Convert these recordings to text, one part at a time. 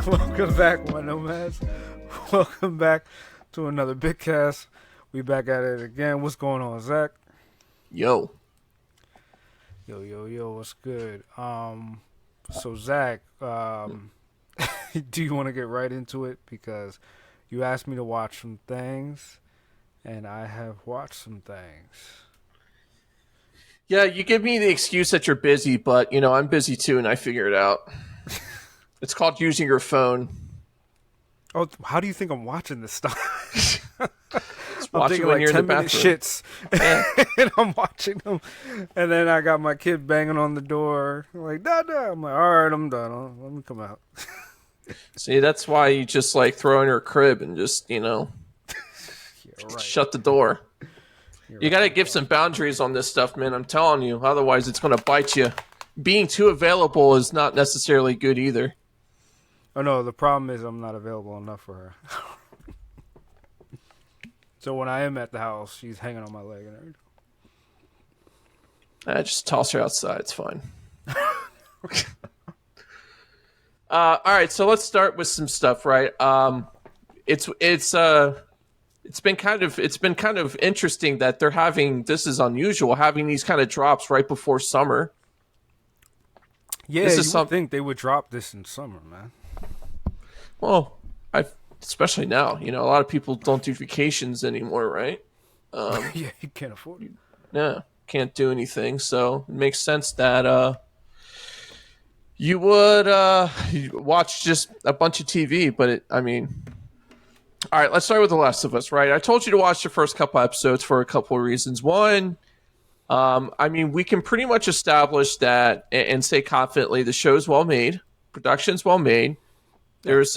Welcome back, my nomads. Welcome back to another Bitcast. We back at it again. What's going on, Zach? Yo. Yo, what's good? So Zach, do you want to get right into it? Because you asked me to watch some things, and I have watched some things. Yeah, you give me the excuse that you're busy, but, I'm busy too, and I figure it out. It's called using your phone. Oh, how do you think I'm watching this stuff? Just I'm watch it taking when like you're in the 10-minute bathroom. shits, Yeah. and I'm watching them. And then I got my kid banging on the door, like, Dada. I'm like, all right, I'm done. Let me come out. See, that's why you just, throw in your crib and just, Yeah, right. shut the door. You're You right. gotta give some boundaries on this stuff, man. I'm telling you. Otherwise, it's gonna bite you. Being too available is not necessarily good either. Oh, no, the problem is I'm not available enough for her. So when I am at the house, she's hanging on my leg and everything. Just toss her outside. It's fine. All right, so let's start with some stuff, right? It's been kind of interesting that they're having, this is unusual, having these kind of drops right before summer. Yeah, This you is would think they would drop this in summer, man. well, especially now, a lot of people don't do vacations anymore, right? Yeah, you can't afford it. Yeah, can't do anything, so it makes sense that you would watch just a bunch of TV. But all right, let's start with The Last of Us, right? I told you to watch the first couple episodes for a couple of reasons. One, we can pretty much establish that and say confidently the show's well made, production's well made. There's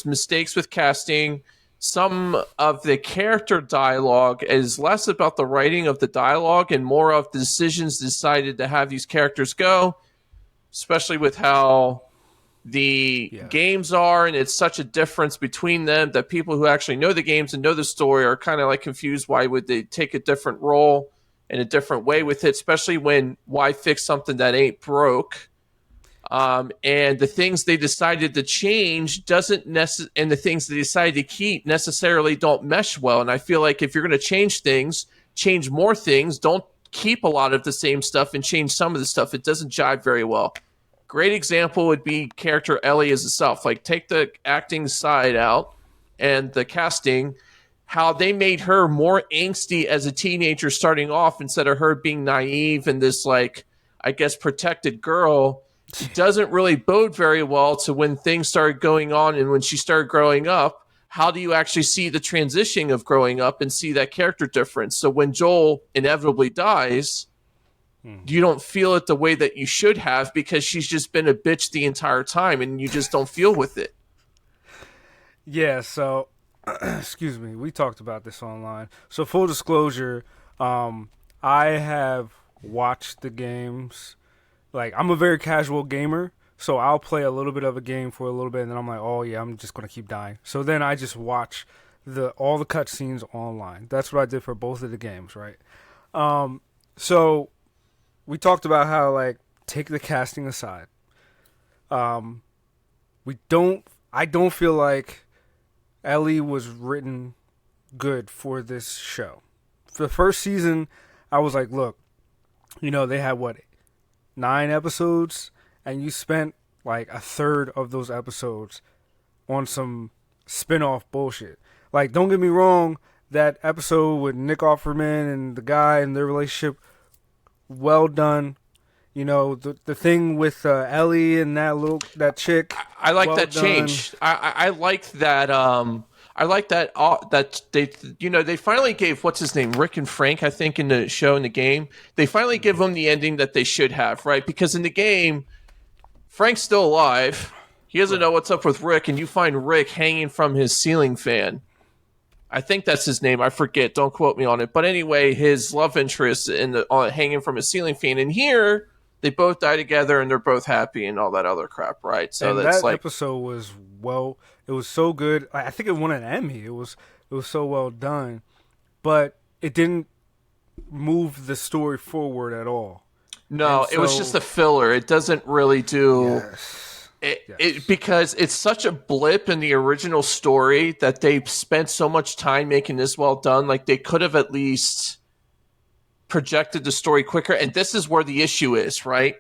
mistakes with casting. Some of the character dialogue is less about the writing of the dialogue and more of the decisions decided to have these characters go, especially with how the games are, and it's such a difference between them that people who actually know the games and know the story are kind of like confused. Why would they take a different role in a different way with it, especially when why fix something that ain't broke? And the things they decided to change and the things they decided to keep necessarily don't mesh well. And I feel like if you're going to change things, change more things. Don't keep a lot of the same stuff and change some of the stuff. It doesn't jive very well. Great example would be character Ellie as itself. Like, take the acting side out and the casting, how they made her more angsty as a teenager starting off instead of her being naive and this, protected girl. Doesn't really bode very well to when things started going on and when she started growing up. How do you actually see the transition of growing up and see that character difference? So when Joel inevitably dies, you don't feel it the way that you should have because she's just been a bitch the entire time and you just don't feel with it. Yeah, so, excuse me, we talked about this online. So, full disclosure, I have watched the games. Like, I'm a very casual gamer, so I'll play a little bit of a game for a little bit, and then I'm like, oh, yeah, I'm just going to keep dying. So then I just watch all the cutscenes online. That's what I did for both of the games, right? So we talked about how, take the casting aside. I don't feel like Ellie was written good for this show. For the first season, I was like, look, they had 9 episodes, and you spent like a third of those episodes on some spin-off bullshit. Like, don't get me wrong, that episode with Nick Offerman and the guy and their relationship, well done. The thing with Ellie and that chick. I like well that done. change. I like that. I like that. That they finally gave what's his name, Rick and Frank, I think, in the show, in the game. They finally give them the ending that they should have, right? Because in the game, Frank's still alive. He doesn't know what's up with Rick, and you find Rick hanging from his ceiling fan. I think that's his name. I forget. Don't quote me on it. But anyway, his love interest hanging from his ceiling fan. And here, they both die together, and they're both happy, and all that other crap, right? So and that's that episode was it was so good. I think it won an Emmy. It was so well done, but it didn't move the story forward at all. No, it was just a filler. It doesn't really do. Yes. Yes. Because it's such a blip in the original story that they spent so much time making this well done. Like they could have at least projected the story quicker. And this is where the issue is, right?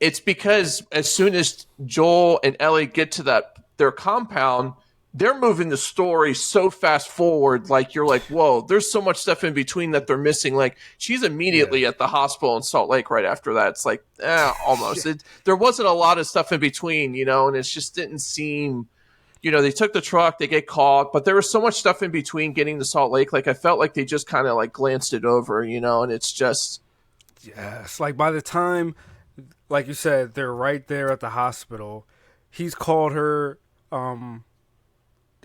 It's because as soon as Joel and Ellie get to their compound, they're moving the story so fast forward. Like you're like, whoa, there's so much stuff in between that they're missing. Like she's Yeah. immediately at the hospital in Salt Lake right after that. It's like, Yeah. almost. There wasn't a lot of stuff in between, and it just didn't seem. They took the truck, they get caught, but there was so much stuff in between getting to Salt Lake. Like I felt like they just kind of like glanced it over, and it's just Yes. Like by the time, like you said, they're right there at the hospital. He's called her, um,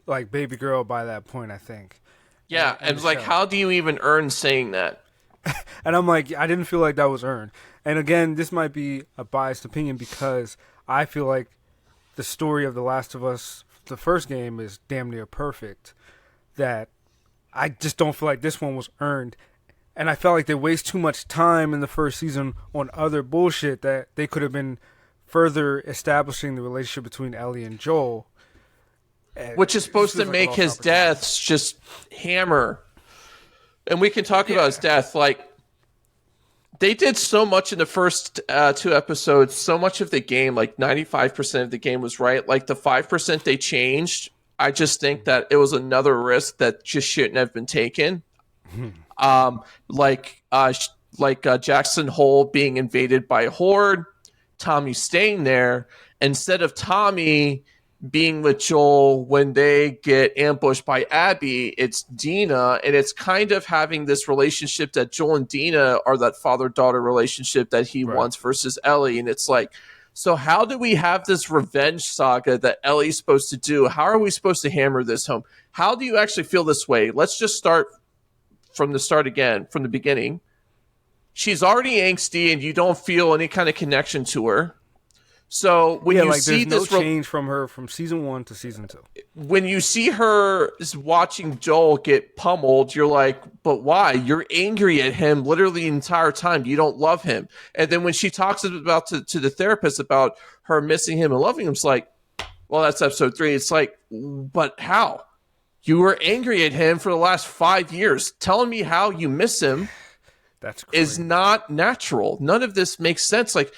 like baby girl by that point, I think, yeah. in And the like, show. how do you even earn saying that? And I'm like, I didn't feel like that was earned. And again, this might be a biased opinion because I feel like the story of The Last of Us, the first game, is damn near perfect. That I just don't feel like this one was earned. And I felt like they waste too much time in the first season on other bullshit that they could have been further establishing the relationship between Ellie and Joel. And Which is it just supposed to feels like a make lost his opportunity. deaths just hammer. And we can talk about his Yeah. death. Like, they did so much in the first two episodes, so much of the game, like 95% of the game was right. Like, the 5% they changed, I just think that it was another risk that just shouldn't have been taken. Um, like Jackson Hole being invaded by a horde, Tommy staying there instead of Tommy being with Joel when they get ambushed by Abby. It's Dina, and it's kind of having this relationship that Joel and Dina are that father-daughter relationship that he Right. wants versus Ellie, and it's like. So how do we have this revenge saga that Ellie's supposed to do? How are we supposed to hammer this home? How do you actually feel this way? Let's just start from the start again, from the beginning. She's already angsty and you don't feel any kind of connection to her. So Yeah, like there's no change from her from season one to season two. when you see her watching Joel get pummeled, you're like, but why? You're angry at him literally the entire time. You don't love him. And then when she talks about to the therapist about her missing him and loving him, it's like, well, that's episode 3. It's like, but how? You were angry at him for the last 5 years. Telling me how you miss him That's is crazy. not natural. None of this makes sense. Like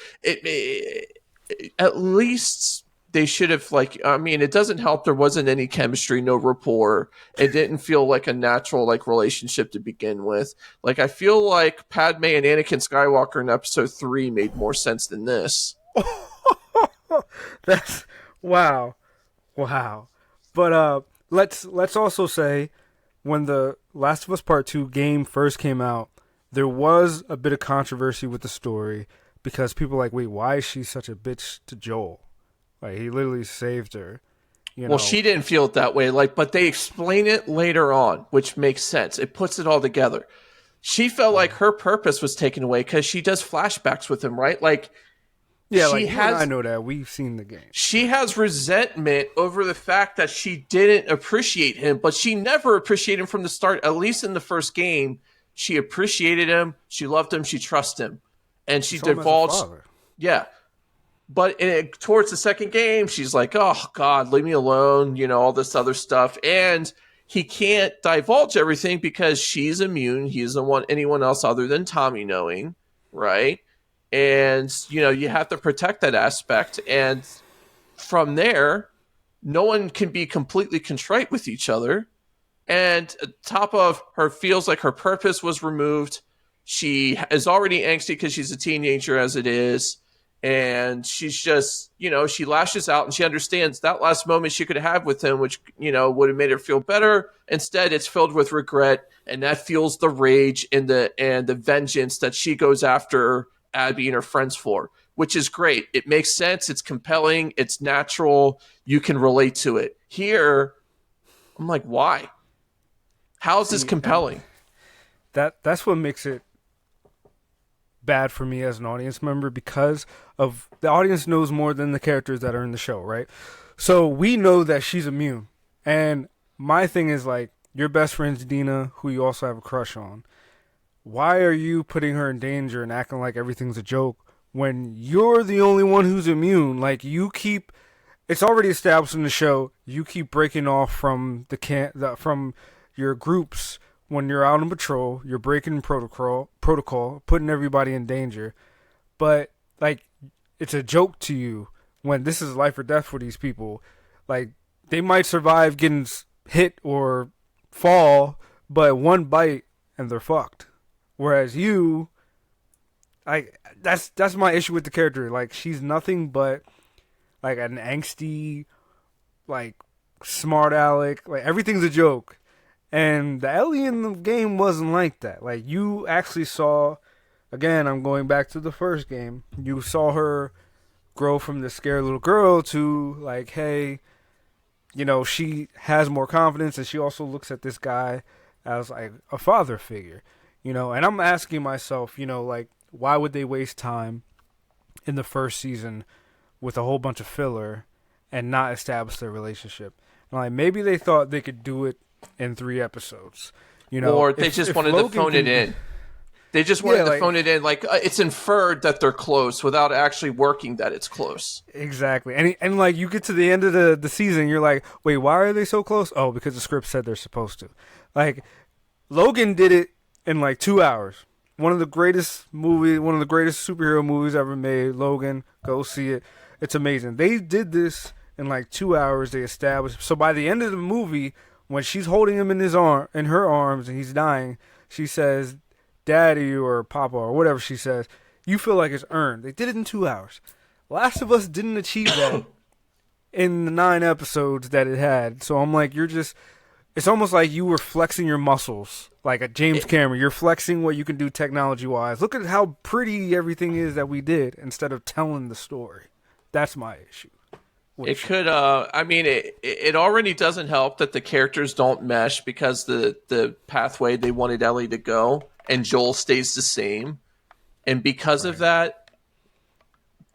at least they should have like. I mean, it doesn't help. There wasn't any chemistry, no rapport. It didn't feel like a natural like relationship to begin with. Like I feel like Padme and Anakin Skywalker in Episode 3 made more sense than this. That's wow. Wow. But let's also say when the Last of Us Part 2 game first came out, there was a bit of controversy with the story because people were like, wait, why is she such a bitch to Joel? Like he literally saved her, you Well, know. she didn't feel it that way. Like, but they explain it later on, which makes sense. It puts it all together. She felt like her purpose was taken away because she does flashbacks with him, right? Like Yeah, she like you and I has know that. We've seen the game. she has resentment over the fact that she didn't appreciate him, but she never appreciated him from the start. At least in the first game, she appreciated him, she loved him, she trusted him, and She she saw him as a divulged. father. Yeah, but towards the second game, she's like, "Oh God, leave me alone," all this other stuff, and he can't divulge everything because she's immune. He doesn't want anyone else other than Tommy knowing, right? And you have to protect that aspect, and from there, no one can be completely contrite with each other. And top of her feels like her purpose was removed. She is already angsty because she's a teenager as it is. And she's just, she lashes out and she understands that last moment she could have with him, which, would have made her feel better. Instead, it's filled with regret. And that fuels the rage and the vengeance that she goes after Abby and her friends for, which is great. It makes sense. It's compelling. It's natural. You can relate to it. Here, I'm like, why? How is this See, and compelling? that's what makes it bad for me as an audience member because of the audience knows more than the characters that are in the show, right? So we know that she's immune. And my thing is like your best friend's Dina, who you also have a crush on. Why are you putting her in danger and acting like everything's a joke when you're the only one who's immune? Like you keep it's already established in the show. You keep breaking off from from your groups when you're out on patrol. You're breaking protocol, putting everybody in danger. But like, it's a joke to you when this is life or death for these people. Like, they might survive getting hit or fall, but one bite and they're fucked. Whereas you, that's my issue with the character. Like, she's nothing but like an angsty, like, smart aleck. Like, everything's a joke. And the Ellie in the game wasn't like that. Like, you actually saw, again, I'm going back to the first game. You saw her grow from the scared little girl to like, hey, she has more confidence, and she also looks at this guy as like a father figure. And I'm asking myself, like, why would they waste time in the first season with a whole bunch of filler and not establish their relationship? And like, maybe they thought they could do it in 3 episodes. Or they if, just if wanted to Logan phone it can, in. They just wanted yeah, to like, phone it in. Like, it's inferred that they're close without actually working that it's close. exactly. And like, you get to the end of the season, you're like, wait, why are they so close? Oh, because the script said they're supposed to. Like, Logan did it in like 2 hours. One of the greatest superhero movies ever made. Logan, go see it. It's amazing. They did this in like 2 hours. They established. So by the end of the movie, when she's holding him in her arms, and he's dying, she says, "Daddy" or "Papa" or whatever she says. You feel like it's earned. They did it in 2 hours. Last of Us didn't achieve that in the 9 episodes that it had. So I'm like, it's almost like you were flexing your muscles. Like a James Cameron, you're flexing what you can do technology-wise. Look at how pretty everything is that we did instead of telling the story. That's my issue. It could, it already doesn't help that the characters don't mesh because the pathway they wanted Ellie to go and Joel stays the same. And because of that,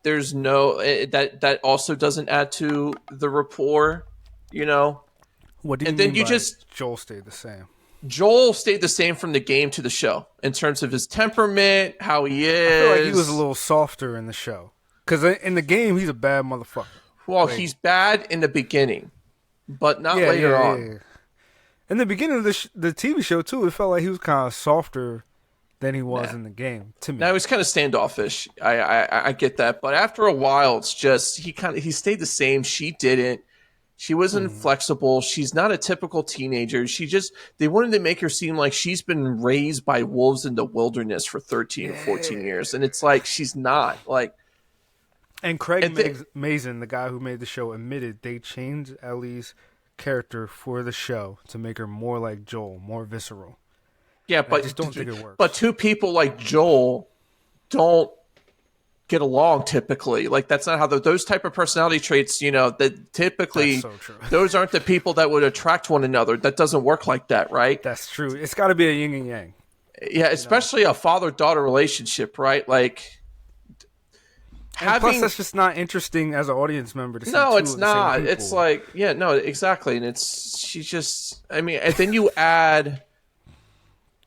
there's that also doesn't add to the rapport, What do you And then mean you by just, Joel stayed the same? Joel stayed the same from the game to the show in terms of his temperament, how he I feel like he was a is. little softer in the show. Because in the game, he's a bad motherfucker. Well, Like, he's bad in the beginning, but not yeah, later yeah, on. yeah. In the beginning of the TV show, too, it felt like he was kind of softer than he was Nah. in the game, to me. Now he's kind of standoffish. I get that, but after a while, it's just he stayed the same. She didn't. She wasn't flexible. She's not a typical teenager. They wanted to make her seem like she's been raised by wolves in the wilderness for 13 or 14 years, and it's like she's not. Like, And Craig and Mazin, the guy who made the show, admitted they changed Ellie's character for the show to make her more like Joel, more visceral. yeah, I just don't think it works. but two people like Joel don't get along typically. Like, that's not how those type of personality traits, that typically That's so true. those aren't the people that would attract one another. That doesn't work like that, right? That's true. It's got to be a yin and yang. Yeah, especially a father-daughter relationship, right? Like, And plus, that's just not interesting as an audience member to see no, two it's of the same not. people. It's like, yeah, no, exactly. And she's just, and then you add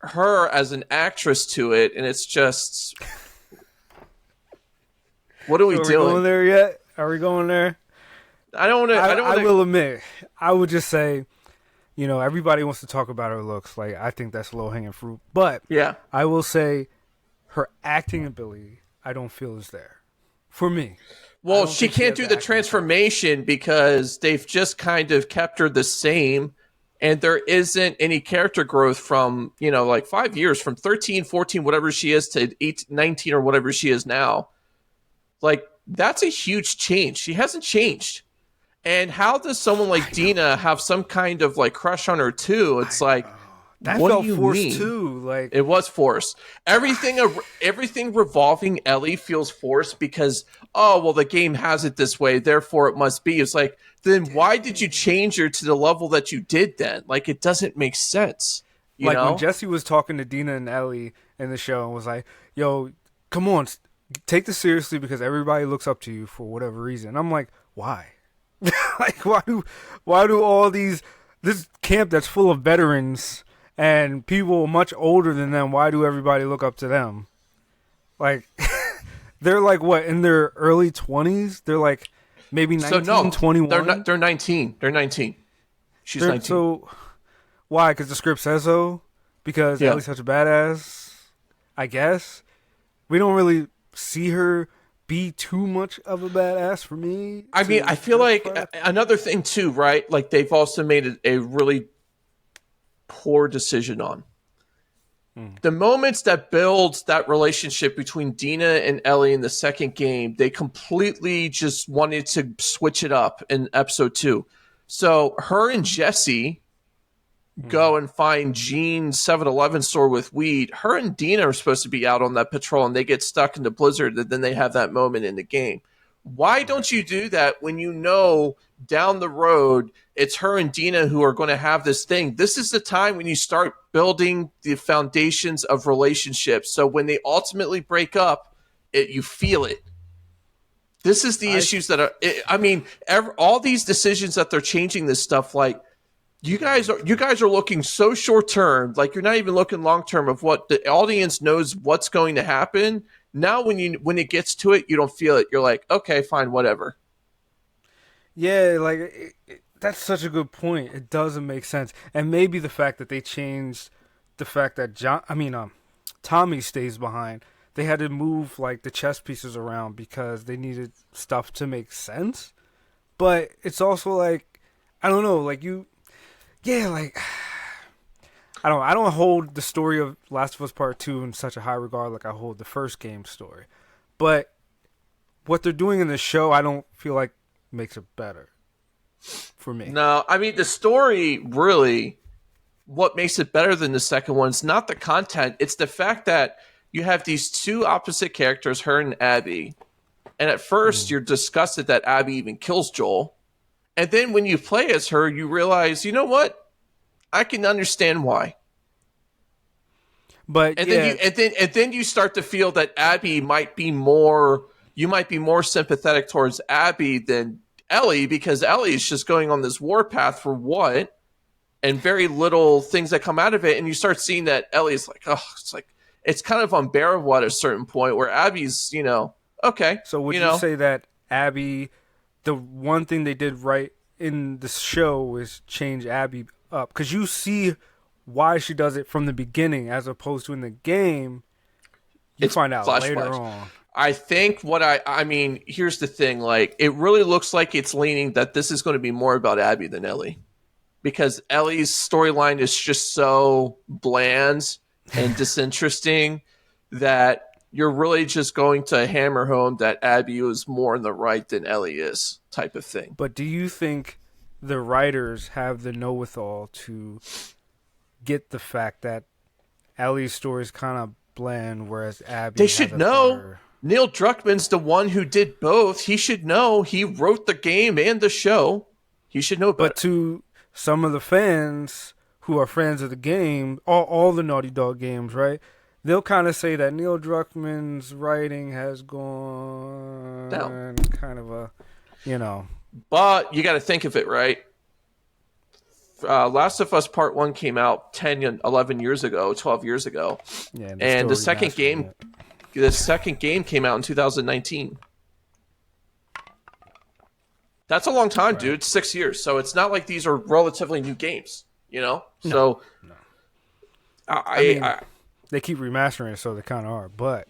her as an actress to it, and it's just, what are we Are we doing? going there yet? Are we going there? I don't want to. I will admit, I would just say, everybody wants to talk about her looks. Like, I think that's low hanging fruit. But Yeah. I will say, her acting ability, I don't feel is there for me. Well, she can't do the transformation because they've just kind of kept her the same, and there isn't any character growth from, like 5 years, from 13, 14, whatever she is, to 18, 19 or whatever she is now. Like, that's a huge change. She hasn't changed. And how does someone like Dina have some kind of like crush on her too? It's like, that what felt do you forced mean? too. Like, It was forced. Everything revolving Ellie feels forced because, oh, well, the game has it this way, therefore it must be. It's like, then why did you change her to the level that you did then? Like, it doesn't make sense. You like know? when Jesse was talking to Dina and Ellie in the show and was like, yo, come on, take this seriously because everybody looks up to you for whatever reason. I'm like, why? Like, why do all this camp that's full of veterans and people much older than them, why do everybody look up to them? Like, they're like, what, in their early 20s? They're like maybe So 19, no, they're not. 21. They're 19. They're 19. She's They're, 19. so why? Because the script says so. Because Yeah. Ellie's such a badass. I guess we don't really see her be too much of a badass for me I mean, I to feel like justify. another thing too, right? Like they've also made a really poor decision on the moments that builds that relationship between Dina and Ellie in the second game. They completely just wanted to switch it up in episode 2. So her and Jesse go and find Gene's 7-Eleven store with weed. Her and Dina are supposed to be out on that patrol, and they get stuck in the blizzard, and then they have that moment in the game. Why Right. don't you do that when you know down the road it's her and Dina who are going to have this thing? This is the time when you start building the foundations of relationships. So when they ultimately break up, you feel it. This is the I issues that are. I mean, all these decisions that they're changing this stuff, like you guys are looking so short term, like you're not even looking long term of what the audience knows what's going to happen. Now when it gets to it, you don't feel it. You're like, okay, fine, whatever. Yeah, like that's such a good point. It doesn't make sense, and maybe the fact that they changed the fact that Tommy stays behind. They had to move like the chess pieces around because they needed stuff to make sense. But it's also like I don't know, like yeah, like I don't hold the story of Last of Us Part 2 in such a high regard like I hold the first game story. But what they're doing in the show, I don't feel like makes it better for me. No, I mean the story really. What makes it better than the second one is not the content; it's the fact that you have these two opposite characters, her and Abby. And at first, Mm. you're disgusted that Abby even kills Joel. And then when you play as her, you realize, you know what? I can understand why. But And then yeah, you start to feel that Abby might be more you might be more sympathetic towards Abby than Ellie, because Ellie is just going on this warpath for what? And very little things that come out of it. And you start seeing that Ellie's like, oh, it's kind of unbearable at a certain point where Abby's, okay, so would you say that Abby, the one thing they did right in the show is change Abby up? Because you see why she does it from the beginning as opposed to in the game, you it's find out later flashbacks. on. I think I mean, here's the thing, like, it really looks like it's leaning that this is going to be more about Abby than Ellie. Because Ellie's storyline is just so bland and disinteresting that you're really just going to hammer home that Abby is more in the right than Ellie is, type of thing. But do you think the writers have the know-withal to get the fact that Ellie's story is kind of bland, whereas They Abby has should a know. better. Neil Druckmann's the one who did both. He should know. He wrote the game and the show. He should know But better. to some of the fans who are fans of the game, all the Naughty Dog games, right? They'll kind of say that Neil Druckmann's writing has Down. gone kind of a, you know, But you got to think of it, right? Last of Us Part 1 came out 10, 11 years ago, 12 years ago. yeah, and they're And still the second remastering game it. the second game came out in 2019. That's a long time, Right. dude. 6 years. So it's not like these are relatively new games, you know? No, So no. I I, mean, I they keep remastering it, so they kind of are. But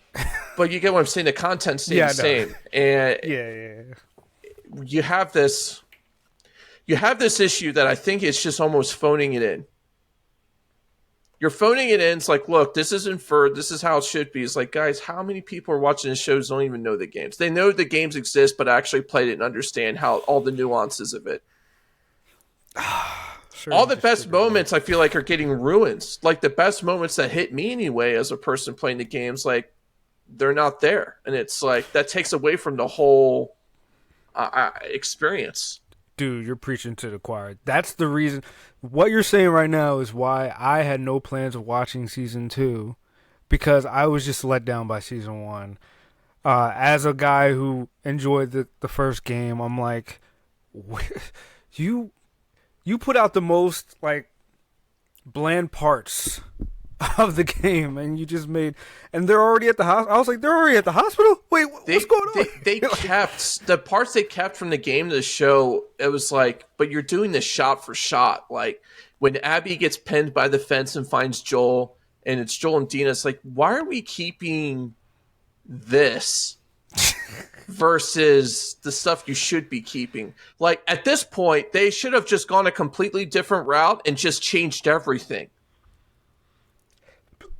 but you get what I'm saying. The content stays yeah, the I know. same, and Yeah. you have this issue that I think it's just almost phoning it in. You're phoning it in. It's like, look, this is inferred. This is how it should be. It's like, guys, how many people are watching the shows don't even know the games? They know the games exist, but actually played it and understand how all the nuances of it. Sure, All you the just best figured it moments I feel like are getting ruined. Like the best moments that hit me anyway as a person playing the games, like they're not there, and it's like that takes away from the whole experience. Dude, you're preaching to the choir. That's the reason. What you're saying right now is why I had no plans of watching season 2, because I was just let down by season 1. As a guy who enjoyed the first game, I'm like, you you put out the most like bland parts of the game, and you just made, and they're already at the hospital. I was like, they're already at the hospital. Wait, what's They going they on? they Like, kept the parts they kept from the game to the show. It was like, but you're doing this shot for shot. Like when Abby gets pinned by the fence and finds Joel, and it's Joel and Dina. It's like, why are we keeping this versus the stuff you should be keeping? Like at this point, they should have just gone a completely different route and just changed everything.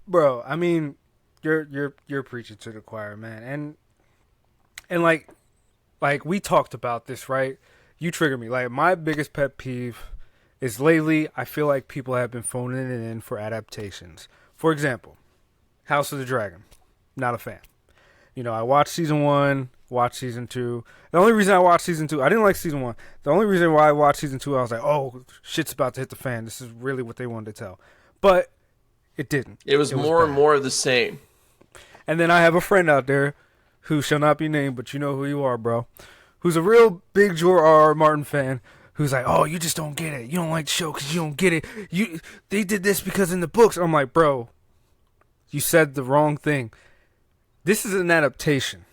bro, I mean, you're preaching to the choir, man, and like we talked about this, right? You trigger me. Like my biggest pet peeve is lately I feel like people have been phoning it in for adaptations. For example, House of the Dragon. Not a fan. I watched season one, watched season two. The only reason I watched season two, I didn't like season one. The only reason why I watched season two, I was like, oh, shit's about to hit the fan. This is really what they wanted to tell. But it didn't. It was It was more and bad. more of the same. And then I have a friend out there who shall not be named, but you know who you are, bro. Who's a real big George R. R. Martin fan. Who's like, oh, you just don't get it. You don't like the show because you don't get it. They did this because in the books. I'm like, bro, you said the wrong thing. This is an adaptation.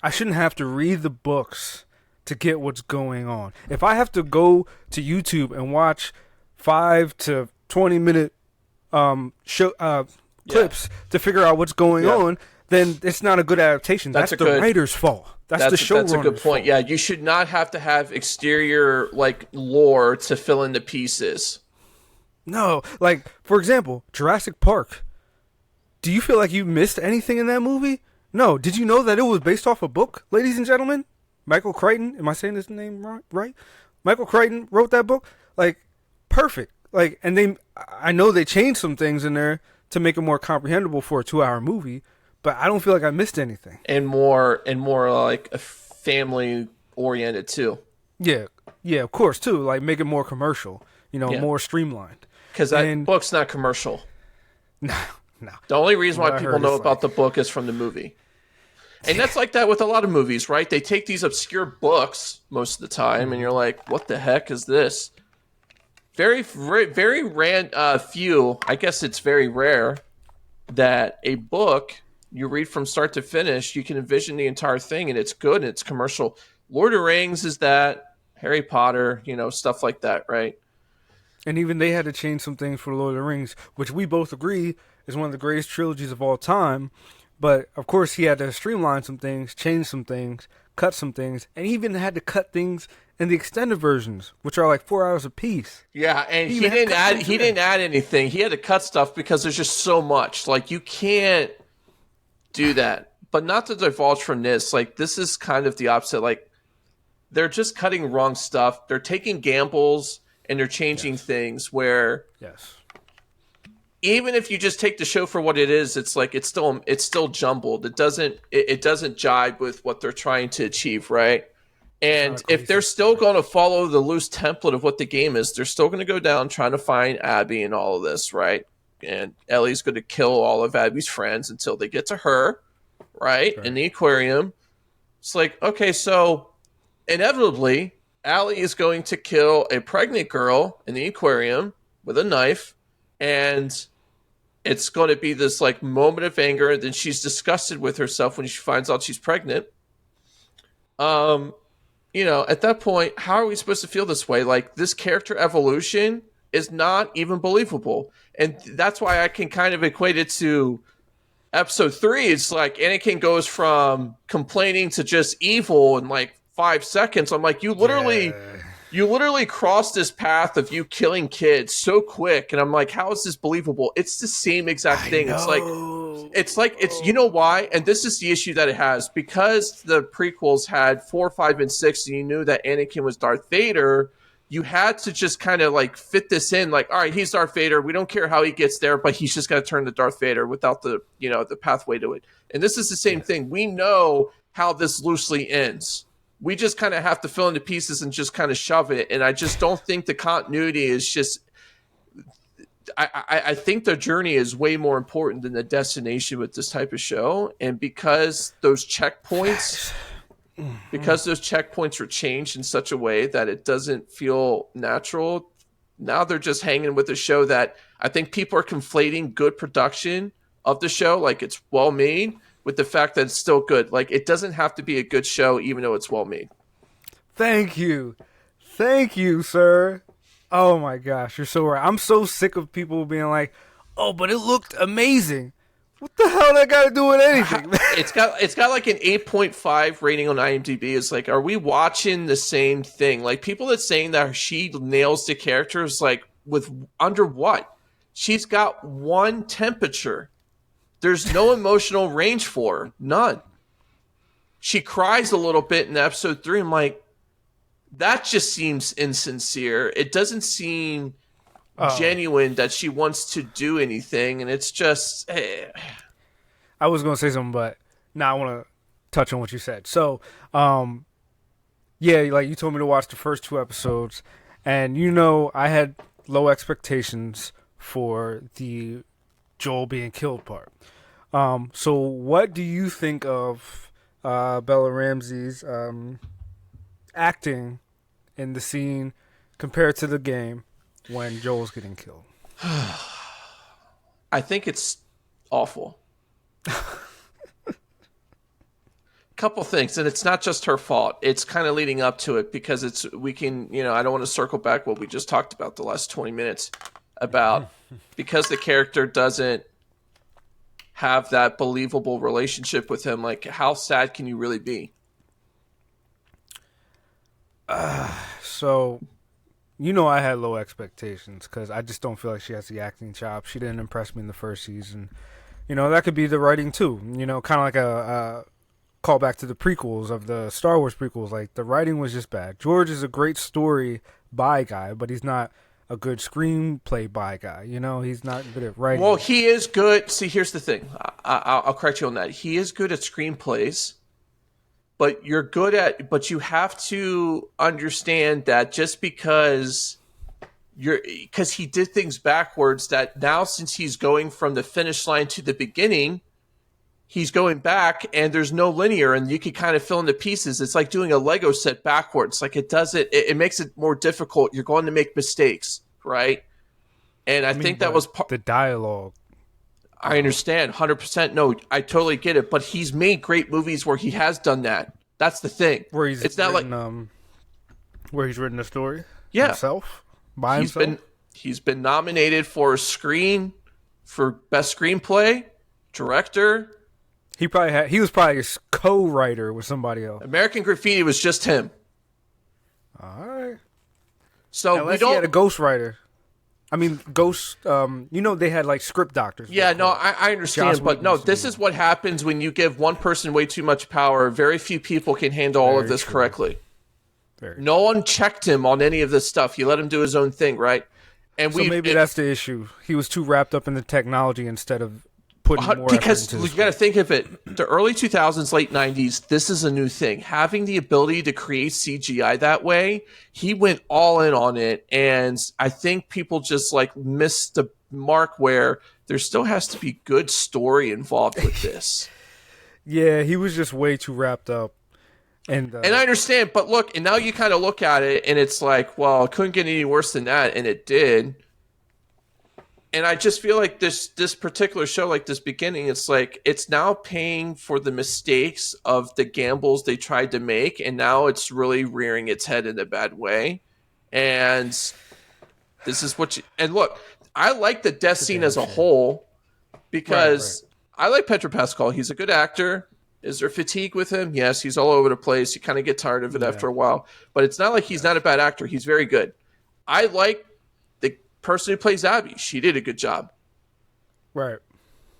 I shouldn't have to read the books to get what's going on. If I have to go to YouTube and watch 5 to 20 minute show clips to figure out what's going on, then it's not a good adaptation. That's the writer's fault. That's the showrunner's That's a good point. fault. Yeah, you should not have to have exterior like lore to fill in the pieces. No, like for example, Jurassic Park. Do you feel like you missed anything in that movie? No. Did you know that it was based off a book, ladies and gentlemen? Michael Crichton. Am I saying his name right? Michael Crichton wrote that book. Like, perfect. Like, and I know they changed some things in there to make it more comprehensible for a 2 hour movie, but I don't feel like I missed anything. And more like a family oriented too. Yeah, of course too. Like, make it more commercial. Yeah. More streamlined. Because that book's not commercial. No, no. The only reason why people know about the book is from the movie. And that's like that with a lot of movies, right? They take these obscure books most of the time, and you're like, what the heck is this? Very, very, very few, I guess it's very rare, that a book you read from start to finish, you can envision the entire thing, and it's good, and it's commercial. Lord of the Rings is that, Harry Potter, stuff like that, right? And even they had to change some things for Lord of the Rings, which we both agree is one of the greatest trilogies of all time. But of course, he had to streamline some things, change some things, cut some things, and even had to cut things in the extended versions, which are like 4 hours apiece. Yeah, and he didn't add anything. He had to cut stuff because there's just so much. Like you can't do that. But not to divulge from this, like this is kind of the opposite. Like they're just cutting wrong stuff. They're taking gambles and they're changing things where even if you just take the show for what it is, it's like it's still jumbled. It doesn't jibe with what they're trying to achieve, right? And if they're still going to follow the loose template of what the game is, they're still going to go down trying to find Abby and all of this, right? And Ellie's going to kill all of Abby's friends until they get to her, right? In the aquarium. It's like, okay, so inevitably, Allie is going to kill a pregnant girl in the aquarium with a knife, and it's going to be this like moment of anger, and then she's disgusted with herself when she finds out she's pregnant. At that point, how are we supposed to feel this way? Like this character evolution is not even believable. And that's why I can kind of equate it to episode 3. It's like Anakin goes from complaining to just evil in like 5 seconds. I'm like, you literally crossed this path of you killing kids so quick. And I'm like, how is this believable? It's the same exact thing. It's you know why? And this is the issue that it has, because the prequels had 4, 5, and 6, and you knew that Anakin was Darth Vader. You had to just kind of like fit this in, like, all right, he's Darth Vader. We don't care how he gets there, but he's just going to turn to Darth Vader without the pathway to it. And this is the same thing. We know how this loosely ends. We just kind of have to fill in the pieces and just kind of shove it. And I just don't think the continuity is just. I think the journey is way more important than the destination with this type of show. And because those checkpoints are changed in such a way that it doesn't feel natural, now they're just hanging with a show that I think people are conflating good production of the show, like it's well made, with the fact that it's still good. Like it doesn't have to be a good show even though it's well made. Thank you. Thank you, sir. Oh my gosh, you're so right. I'm so sick of people being like, "Oh, but it looked amazing." What the hell that got to do with anything? It's got like an 8.5 rating on IMDb. It's like, are we watching the same thing? Like people that saying that she nails the characters, like with under what? She's got one temperature. There's no emotional range for her. None. She cries a little bit in episode 3. I'm like, that just seems insincere. It doesn't seem Oh, genuine that she wants to do anything, and it's just I was gonna say something, but now I want to touch on what you said. So, um, yeah, like you told me to watch the first 2 episodes, and I had low expectations for the Joel being killed part. So what do you think of Bella Ramsey's acting in the scene compared to the game when Joel's getting killed? I think it's awful. Couple things, and it's not just her fault. It's kind of leading up to it because we can, I don't want to circle back what we just talked about the last 20 minutes about because the character doesn't have that believable relationship with him. Like, how sad can you really be? So, I had low expectations because I just don't feel like she has the acting chops. She didn't impress me in the first season. That could be the writing too. Kind of like a callback to the prequels of the Star Wars prequels. Like the writing was just bad. George is a great story by guy, but he's not a good screenplay by guy. He's not good at writing. Well, he is good. See, here's the thing. I'll correct you on that. He is good at screenplays, but you have to understand that just because he did things backwards, that now since he's going from the finish line to the beginning, he's going back and there's no linear and you can kind of fill in the pieces. It's like doing a Lego set backwards. Like it makes it more difficult. You're going to make mistakes, right? And I think that was the dialogue. I understand 100%. No, I totally get it. But he's made great movies where he has done that. That's the thing. It's not like where he's written a story himself by himself. He's been nominated for for best screenplay, director. He was probably a co-writer with somebody else. American Graffiti was just him. All right. So unless he had a ghostwriter. I mean, they had like script doctors. Yeah, no, I understand. But no, this is what happens when you give one person way too much power. Very few people can handle all of this correctly. No one checked him on any of this stuff. He let him do his own thing, right? And so maybe that's the issue. He was too wrapped up in the technology instead of putting more because effort into you got to think of it. The early 2000s, late 90s, this is a new thing. Having the ability to create CGI that way, he went all in on it, and I think people just like missed the mark where there still has to be good story involved with this. Yeah, he was just way too wrapped up. And I understand, but look, and now you kind of look at it, and it's like, well, it couldn't get any worse than that, and it did. And I just feel like this particular show, like this beginning, it's like it's now paying for the mistakes of the gambles they tried to make, and now it's really rearing its head in a bad way. And this is and look, I like the death scene as a whole because I like Pedro Pascal. He's a good actor. Is there fatigue with him? Yes, he's all over the place. You kind of get tired of it after a while. But it's not like he's not a bad actor. He's very good. I like the person who plays Abby. She did a good job. Right.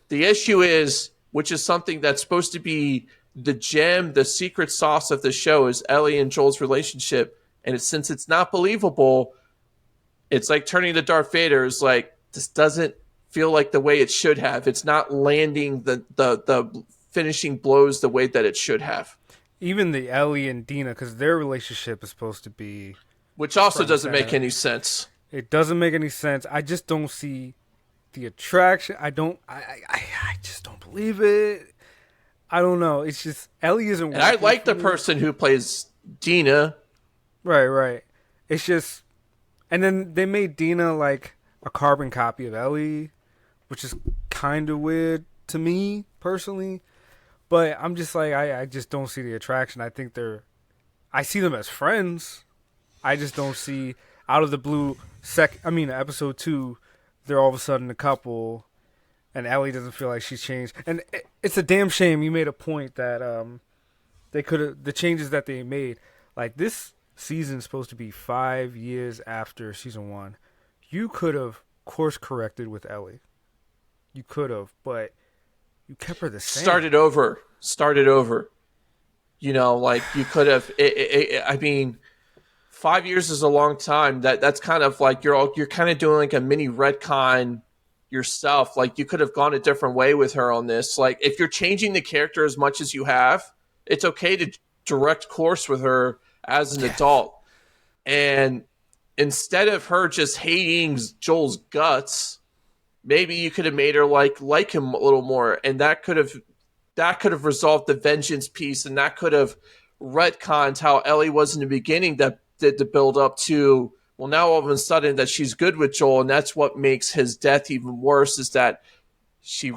The issue is, which is something that's supposed to be the gem, the secret sauce of the show, is Ellie and Joel's relationship. And since it's not believable, it's like turning to Darth Vader. Is like, this doesn't feel like the way it should have. It's not landing the finishing blows the way that it should have. Even the Ellie and Dina, because their relationship is supposed to be, which also doesn't make any sense. It doesn't make any sense. I just don't see the attraction. I just don't believe it. I don't know. It's just Ellie isn't. And I like the person who plays Dina. Right. It's just, and then they made Dina like a carbon copy of Ellie, which is kind of weird to me personally. But I'm just like, I just don't see the attraction. I see them as friends. I just don't see out of the blue. Episode 2, they're all of a sudden a couple, and Ellie doesn't feel like she's changed. And it's a damn shame. You made a point that they could have the changes that they made. Like this season's supposed to be 5 years after season 1. You could have course corrected with Ellie. You could have, but you kept her the same. Started over. You know, like you could have. I mean, 5 years is a long time. That's kind of like you're kind of doing like a mini retcon yourself. Like you could have gone a different way with her on this. Like if you're changing the character as much as you have, it's okay to direct course with her as an adult. And instead of her just hating Joel's guts, maybe you could have made her like him a little more, and that could have resolved the vengeance piece, and that could have retconned how Ellie was in the beginning. That did the build up to, well, now all of a sudden that she's good with Joel, and that's what makes his death even worse. Is that she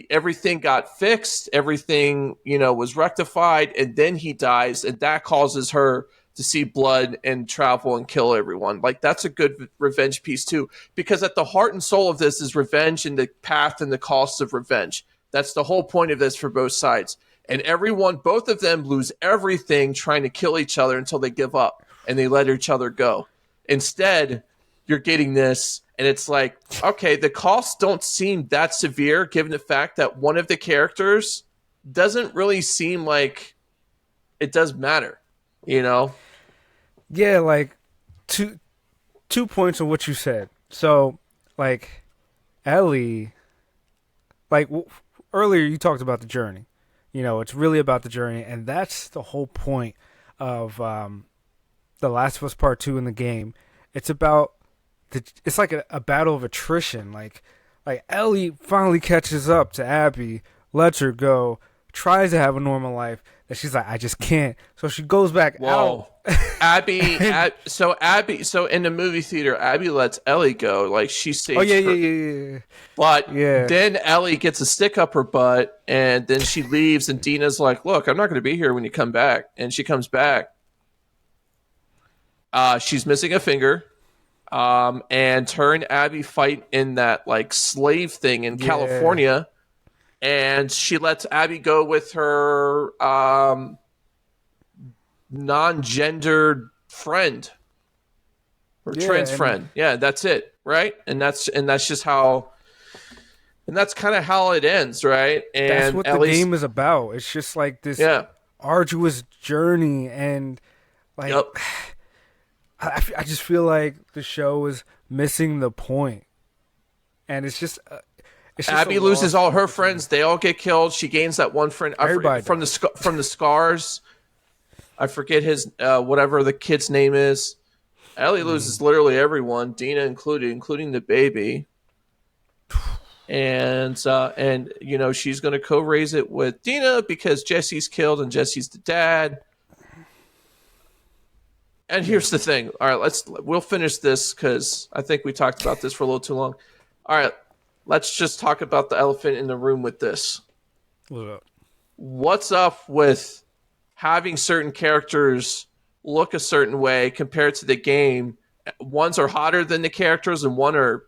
everything got fixed, everything was rectified, and then he dies, and that causes her to see blood and travel and kill everyone. Like that's a good revenge piece too, because at the heart and soul of this is revenge and the path and the cost of revenge. That's the whole point of this for both sides. And both of them lose everything trying to kill each other until they give up and they let each other go. Instead, you're getting this, and it's like, okay, the costs don't seem that severe given the fact that one of the characters doesn't really seem like it does matter, Yeah, like two points on what you said. So, like Ellie, like earlier you talked about the journey. It's really about the journey, and that's the whole point of The Last of Us Part 2 in the game. It's about it's like a battle of attrition. Like Ellie finally catches up to Abby, lets her go, tries to have a normal life, and she's like, I just can't. So she goes back out. So in the movie theater, Abby lets Ellie go. Like she saves her. Yeah. But then Ellie gets a stick up her butt, and then she leaves, and Dina's like, look, I'm not going to be here when you come back. And she comes back. She's missing a finger. And her and Abby fight in that like slave thing in California. And she lets Abby go with her non-gendered friend, or trans friend. Yeah, that's it, right? And that's just how, and that's kind of how it ends, right? And that's what the game is about. It's just like this arduous journey, and like I just feel like the show is missing the point, and it's just. Abby loses all her friends; they all get killed. She gains that one friend from the scars. I forget his whatever the kid's name is. Ellie loses literally everyone, Dina including the baby. And she's going to co-raise it with Dina because Jesse's killed and Jesse's the dad. And here's the thing. All right, we'll finish this because I think we talked about this for a little too long. All right, let's just talk about the elephant in the room with this. What's up with having certain characters look a certain way compared to the game? Ones are hotter than the characters, and one are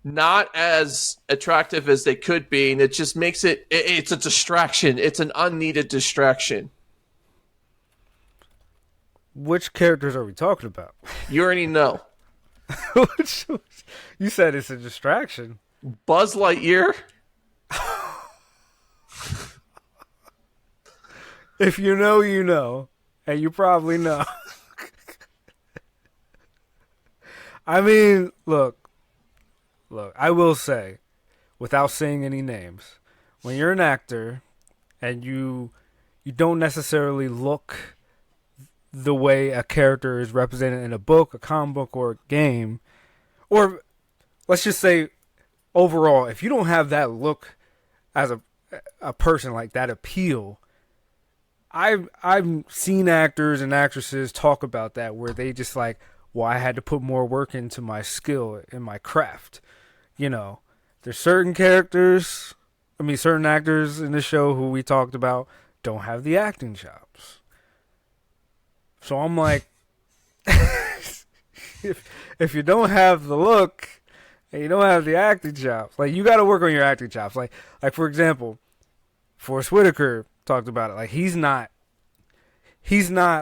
not as attractive as they could be, and it just makes it's a distraction. It's an unneeded distraction. Which characters are we talking about? You already know. You said it's a distraction. Buzz Lightyear. If you know, you know. And you probably know. I mean, look, I will say, without saying any names, when you're an actor and you don't necessarily look the way a character is represented in a book, a comic book, or a game, or let's just say overall, if you don't have that look as a person, like that appeal, I've seen actors and actresses talk about that, where they just like well, I had to put more work into my skill and my craft. You know, there's certain characters, certain actors in the show who we talked about don't have the acting chops. So I'm like, if you don't have the look and you don't have the acting chops, like you got to work on your acting chops. Like for example, Forrest Whitaker talked about it. Like he's not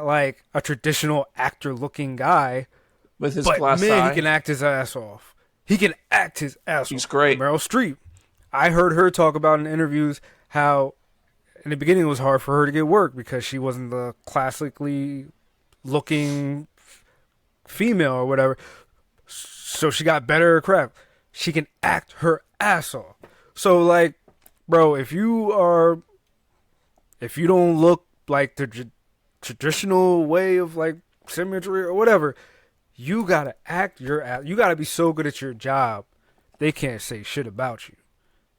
like a traditional actor looking guy, with his but glass man, he eye. can act his ass off. He can act his ass He's off. great. Meryl Streep, I heard her talk about in interviews how in the beginning it was hard for her to get work because she wasn't the classically looking female or whatever. So she got better at her craft. She can act her ass off. So like, bro, if you don't look like the traditional way of like symmetry or whatever, you gotta act your ass. You gotta be so good at your job, they can't say shit about you.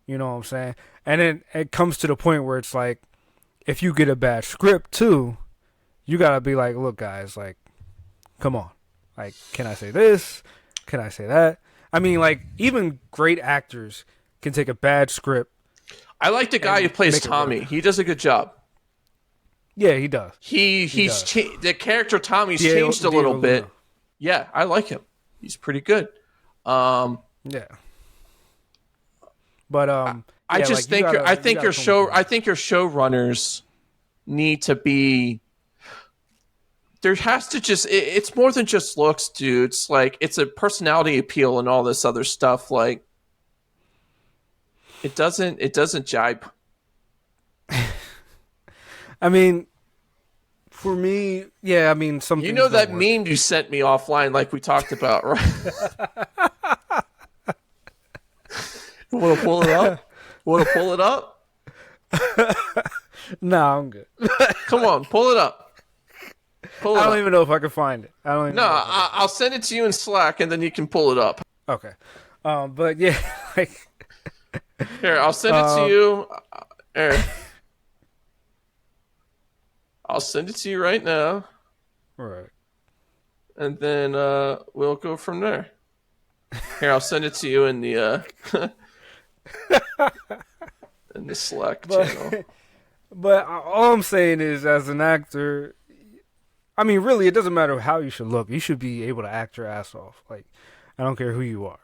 You know what I'm saying? And then it comes to the point where it's like, if you get a bad script too, you gotta be like, look, guys, like, come on, like, can I say this? Can I say that? Like, even great actors can take a bad script I like the guy who and plays make it work. Tommy. He does a good job. Yeah, he does. He He's does. the character Tommy's Diego, changed a little Diego Luna. bit. Yeah, I like him. He's pretty good. Um, Yeah, but I yeah, just like think I you think gotta your come with show the I think your showrunners need to be. There has to it's more than just looks, dude. It's like it's a personality appeal and all this other stuff. Like it doesn't jibe. I mean, for me, yeah, some You things know don't that work. meme you sent me offline, like we talked about, right? You want to pull it up? Want to pull it up? Nah, I'm good. Come on, pull it up. Pull I it don't up. even know if I can find it. I don't even No, know if I can find I'll send it to you in Slack, and then you can pull it up. it. Okay. But yeah, like, Here, I'll send it to um, you. Here. I'll send it to you right now, right. and then we'll go from there. Here, I'll send it to you in the in the Slack channel. But but all I'm saying is, as an actor, really, it doesn't matter how you should look. You should be able to act your ass off. Like, I don't care who you are.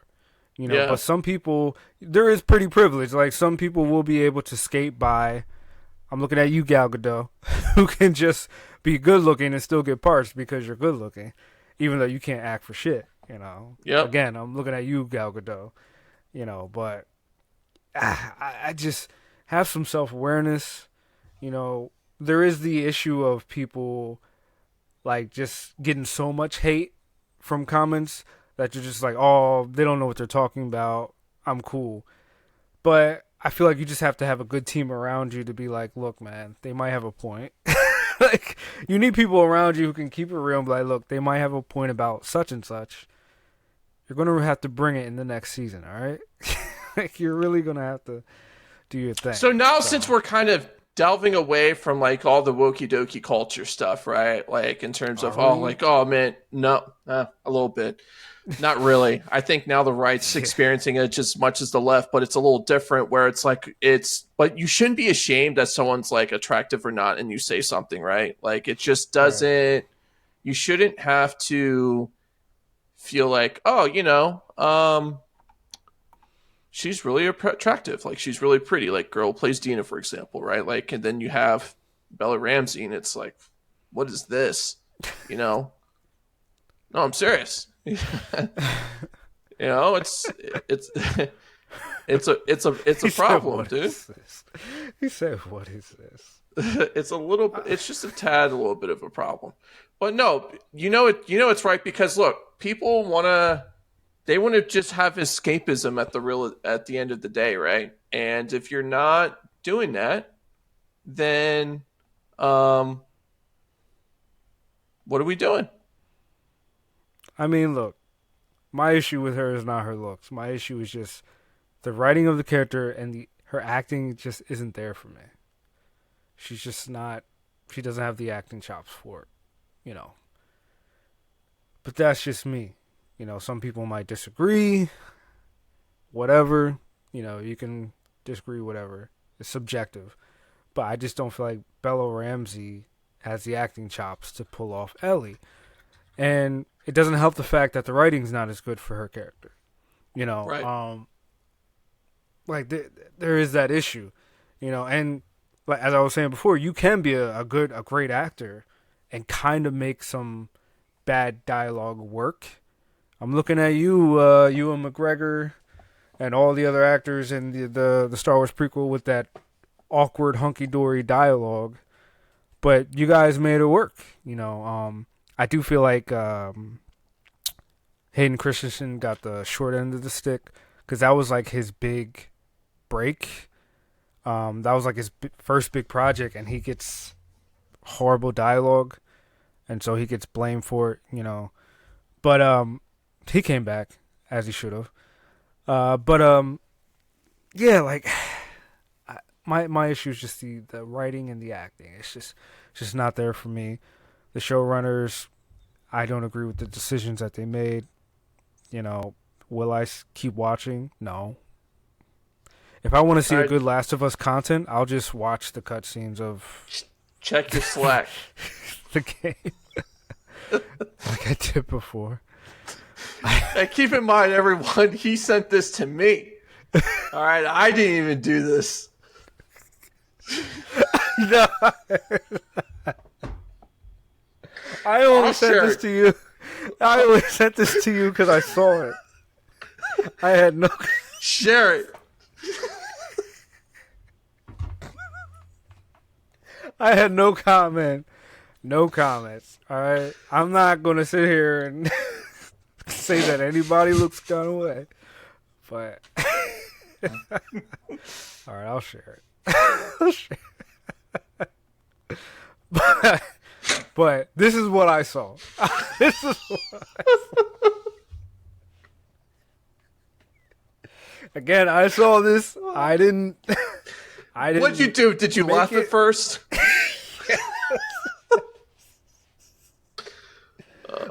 Yeah, But some people, there is pretty privilege. Like, some people will be able to skate by. I'm looking at you, Gal Gadot, who can just be good looking and still get parts because you're good looking, even though you can't act for shit. yep. Again, I'm looking at you, Gal Gadot. But I just have some self awareness. There is the issue of people like just getting so much hate from comments that you're just like, oh, they don't know what they're talking about. I'm cool. But I feel like you just have to have a good team around you to be like, look, man, they might have a point. Like, you need people around you who can keep it real and be like, look, they might have a point about such and such. You're going to have to bring it in the next season, all right? Like, you're really going to have to do your thing. So now, since we're kind of delving away from like all the wokey dokey culture stuff, right? Like in terms of Are we? like, oh man, no, a little bit. Not really. I think now the right's experiencing it just as much as the left, but it's a little different where it's like but you shouldn't be ashamed that someone's like attractive or not and you say something, right? Like it just Right. doesn't you shouldn't have to feel like, oh, she's really attractive. Like she's really pretty. Like girl plays Dina, for example, right? Like, and then you have Bella Ramsey and it's like, what is this? No, I'm serious. It's it's a problem, dude. He said, "What is this?" It's a little bit. It's just a little bit of a problem. But no, it's right because look, people they want to just have escapism at the end of the day, right? And if you're not doing that, then what are we doing? Look, my issue with her is not her looks. My issue is just the writing of the character and her acting just isn't there for me. She's just not. She doesn't have the acting chops for it. But that's just me. Some people might disagree, whatever. You can disagree, whatever. It's subjective. But I just don't feel like Bella Ramsey has the acting chops to pull off Ellie. And it doesn't help the fact that the writing's not as good for her character. Right. There is that issue. And like as I was saying before, you can be a great actor and kind of make some bad dialogue work. I'm looking at you, Ewan McGregor, and all the other actors in the Star Wars prequel with that awkward hunky dory dialogue, but you guys made it work. I do feel like Hayden Christensen got the short end of the stick because that was like his big break. That was like his first big project, and he gets horrible dialogue, and so he gets blamed for it. But he came back as he should have. Yeah, like my issue is just the writing and the acting. It's just not there for me. The showrunners, I don't agree with the decisions that they made. Will I keep watching? No. If I want to see a good Last of Us content, I'll just watch the cutscenes of check your Slack. The game, like I did before. And keep in mind, everyone, he sent this to me. All right, I didn't even do this. No. I only sent this to you. I only sent this to you because I saw it. I had no. Share it. I had no comment. No comments. All right. I'm not going to sit here and say that anybody looks kind of way. But. All right. I'll share it. I'll share it. But this is what I saw. This is what I saw. Again, I saw this. I didn't. What'd you do? Did you laugh at first?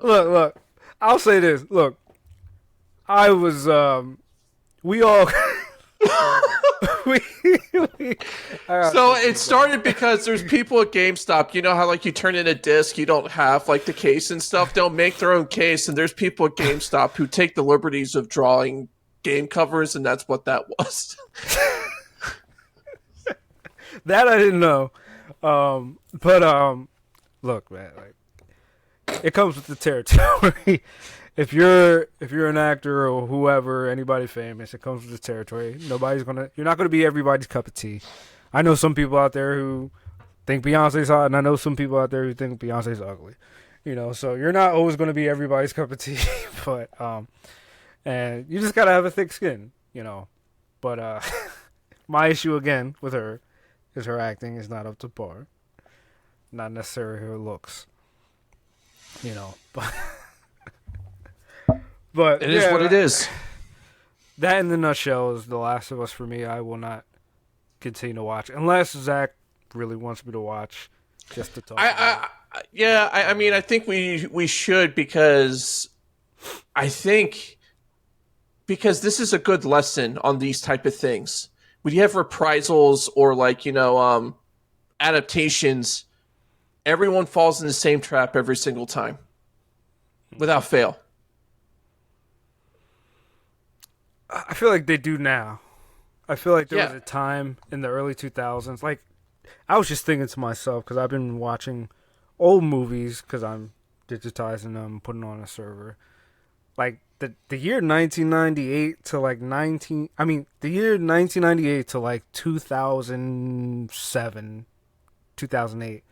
Look. I'll say this. Look, I was. We all. So it started because there's people at GameStop. You know how like you turn in a disc, you don't have like the case and stuff. They'll make their own case, and there's people at GameStop who take the liberties of drawing game covers, and that's what that was. That I didn't know. But look, man, like it comes with the territory. If you're an actor or whoever, anybody famous, it comes with the territory. You're not gonna be everybody's cup of tea. I know some people out there who think Beyonce's hot, and I know some people out there who think Beyonce's ugly. So you're not always gonna be everybody's cup of tea. But and you just gotta have a thick skin, But my issue again with her is her acting is not up to par. Not necessarily her looks. But it is what it is. That in the nutshell is The Last of Us for me. I will not continue to watch unless Zach really wants me to watch just to talk. I mean, I think we should because this is a good lesson on these type of things. When you have reprisals or like adaptations, everyone falls in the same trap every single time, without fail. I feel like they do now. I feel like there was a time in the early 2000s. Like, I was just thinking to myself, because I've been watching old movies, because I'm digitizing them, putting on a server. Like, the year 1998 to like the year 1998 to like 2007, 2008.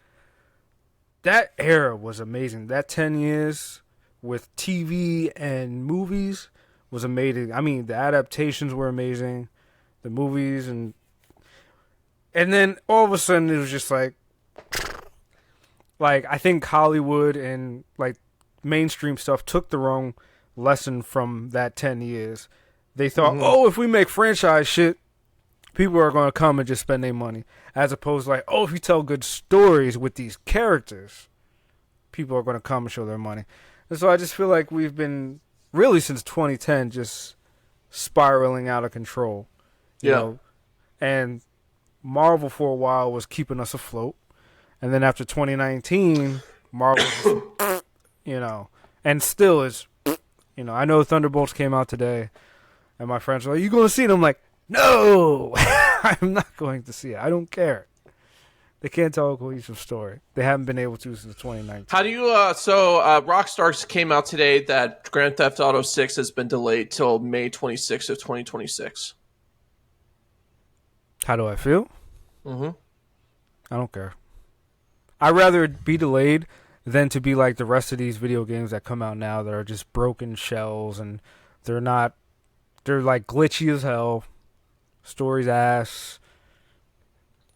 That era was amazing. That 10 years with TV and movies was amazing. I mean, the adaptations were amazing, the movies, and then all of a sudden it was just like I think Hollywood and like mainstream stuff took the wrong lesson from that 10 years. They thought, if we make franchise shit, people are going to come and just spend their money. As opposed to like, if you tell good stories with these characters, people are going to come and show their money. And so I just feel like we've been really since 2010 just spiraling out of control, you Yeah. know. And Marvel for a while was keeping us afloat, and then after 2019, Marvel just and still is. I know Thunderbolts came out today, and my friends are like, "You going to see it?" I'm like, "No, I'm not going to see it. I don't care." They can't tell a cohesive story. They haven't been able to since How 2019. do you? Rockstar came out today that Grand Theft Auto 6 has been delayed till May 26th of 2026. How do I feel? Mm-hmm. I don't care. I'd rather it be delayed than to be like the rest of these video games that come out now that are just broken shells and they're not. They're like glitchy as hell. Story's ass.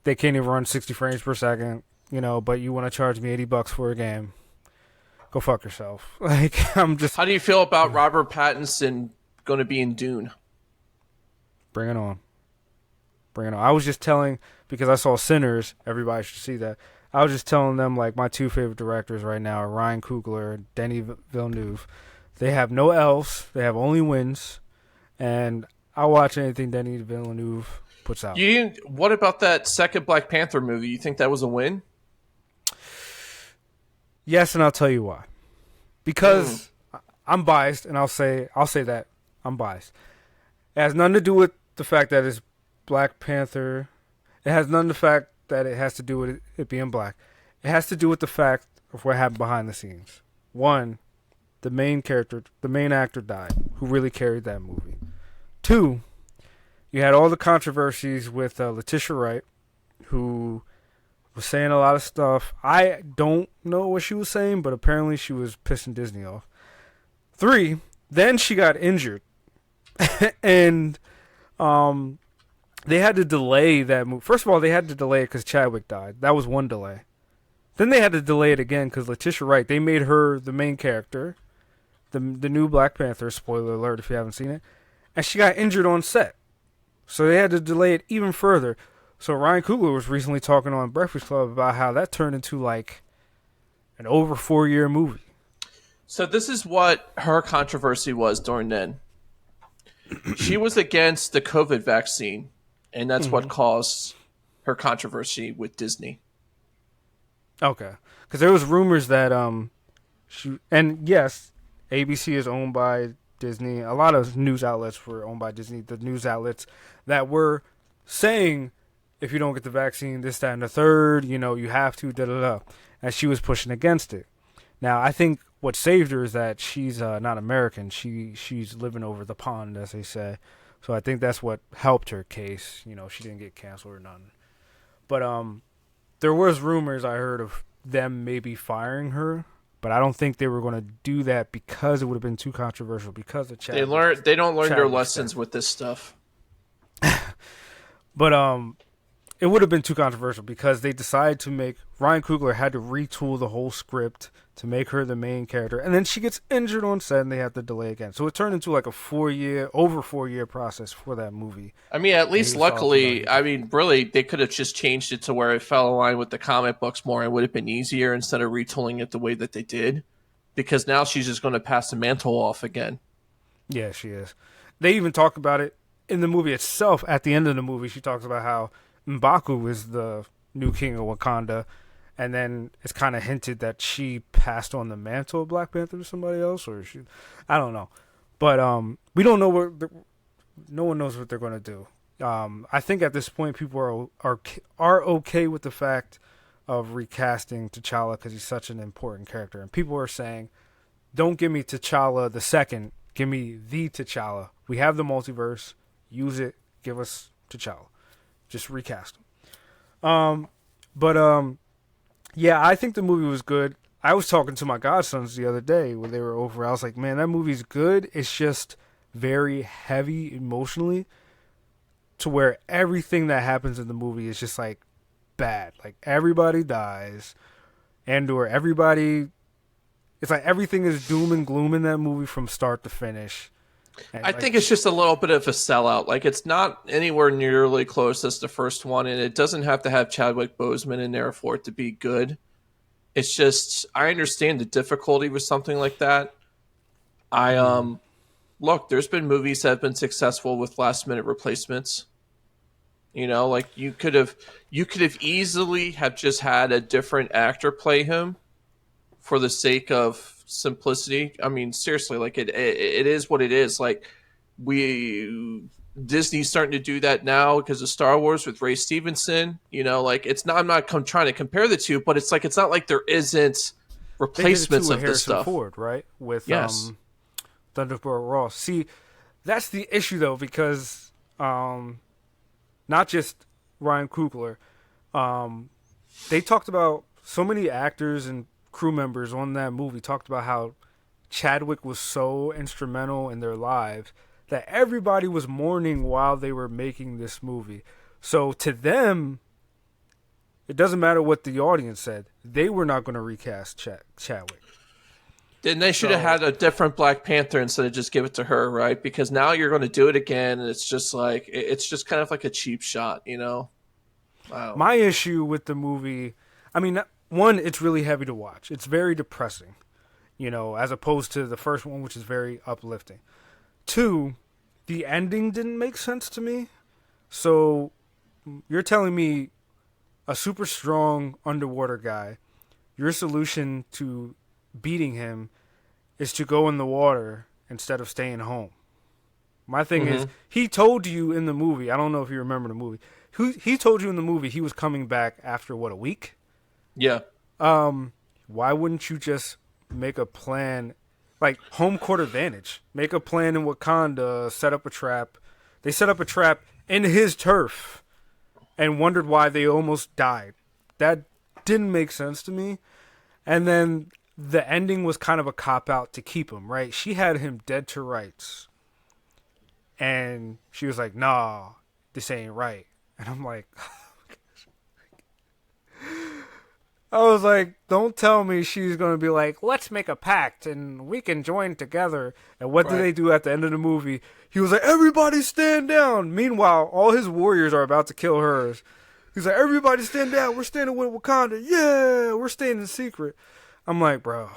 They can't even run 60 frames per second. But you want to charge me $80 for a game? Go fuck yourself. Like I'm just How do you feel about Robert Pattinson going to be in Dune? bring it on. Bring it on. I was just telling because I saw Sinners. Everybody should see that. I was just telling them like my two favorite directors right now are Ryan Coogler and Denis Villeneuve. They have no elves. They have only wins, and I'll watch anything Denis Villeneuve puts out. What about that second Black Panther movie? You think that was a win? Yes, and I'll tell you why. Mm. Because I'm biased, and I'll say that I'm biased. It has nothing to do with the fact that it's Black Panther. It has none of the fact that it has to do with it being black. It has to do with the fact of what happened behind the scenes. One, the main character, the main actor died, who really carried that movie. Two, you had all the controversies with Letitia Wright, who was saying a lot of stuff. I don't know what she was saying, but apparently she was pissing Disney off. Three, then she got injured, and they had to delay that movie. First of all, they had to delay it because Chadwick died. That was one delay. Then they had to delay it again because Letitia Wright. They made her the main character, the new Black Panther. Spoiler alert if you haven't seen it, and she got injured on set, so they had to delay it even further. So Ryan Coogler was recently talking on Breakfast Club about how that turned into like an over 4 year movie. So this is what her controversy was during then. She was against the COVID vaccine, and that's what Mm-hmm. caused her controversy with Disney. Okay, because there was rumors that and yes, ABC is owned by Disney. A lot of news outlets were owned by Disney. The news outlets that were saying if you don't get the vaccine, this, that, and the third, you have to, da da da. And she was pushing against it. Now, I think what saved her is that she's not American. She's living over the pond, as they say. So I think that's what helped her case. She didn't get canceled or nothing. But there was rumors I heard of them maybe firing her, but I don't think they were going to do that because it would have been too controversial because of Chad. They don't learn their Chadwick's lessons death. with this stuff. But it would have been too controversial because they decided to make Ryan Coogler had to retool the whole script to make her the main character, and then she gets injured on set, and they have to delay again. So it turned into like a over 4 year process for that movie. I mean, at And he least was talking luckily, about I mean, really, they could have just changed it to where it fell in line with the comic books more and would have been easier instead of retooling it the way that they did. Because now she's just going to pass the mantle off again. yeah, she is. They even talk about it in the movie itself. At the end of the movie, she talks about how M'Baku is the new king of Wakanda, and then it's kind of hinted that she passed on the mantle of Black Panther to somebody else, or I don't know, but we don't know no one knows what they're going to do. I think at this point, people are okay with the fact of recasting T'Challa because he's such an important character, and people are saying, "Don't give me T'Challa the second, give me the T'Challa. We have the multiverse, use it, give us T'Challa, just recast him." But yeah, I think the movie was good. I was talking to my godsons the other day when they were over. I was like, "Man, that movie's good. It's just very heavy emotionally, to where everything that happens in the movie is just like bad. Like everybody dies, Andor. Everybody. It's like everything is doom and gloom in that movie from start to finish." And I like, think it's just a little bit of a sellout. Like, it's not anywhere nearly close as the first one, and it doesn't have to have Chadwick Boseman in there for it to be good. It's just I understand the difficulty with something like that. I Hmm. look, there's been movies that have been successful with last minute replacements. You know, like you could have easily have just had a different actor play him for the sake of simplicity. I mean, seriously, like it is what it is. Like we Disney's starting to do that now because of Star Wars with Ray Stevenson. You know, like it's not. I'm not trying to compare the two, but it's like it's not like there isn't They did it too replacements with of this Harrison stuff. Ford, right? With Yes. Thunderbolt Ross. See, that's the issue though, because not just Ryan Coogler. Um, they talked about so many actors and crew members on that movie talked about how Chadwick was so instrumental in their lives that everybody was mourning while they were making this movie. So to them, it doesn't matter what the audience said; they were not going to recast Chadwick. Then they should have So had a different Black Panther instead of just give it to her, right? Because now you're going to do it again, and it's just like it's just kind of like a cheap shot, you know? Wow. my issue with the movie, I mean, one, it's really heavy to watch. It's very depressing, as opposed to the first one, which is very uplifting. Two, the ending didn't make sense to me. So you're telling me a super strong underwater guy, your solution to beating him is to go in the water instead of staying home. My thing is, Mm-hmm. he told you in the movie, I don't know if you remember the movie, he told you in the movie he was coming back after, what, a week? Yeah. Why wouldn't you just make a plan, like home court advantage? Make a plan in Wakanda, set up a trap. They set up a trap in his turf and wondered why they almost died. That didn't make sense to me. And then the ending was kind of a cop out to keep him, right? She had him dead to rights. And she was like, nah, this ain't right. And I'm like, I was like, don't tell me she's going to be like, let's make a pact and we can join together. And what do Right. they do at the end of the movie? He was like, everybody stand down. Meanwhile, all his warriors are about to kill hers. He's like, everybody stand down. We're standing with Wakanda. Yeah, we're staying in secret. I'm like, bro,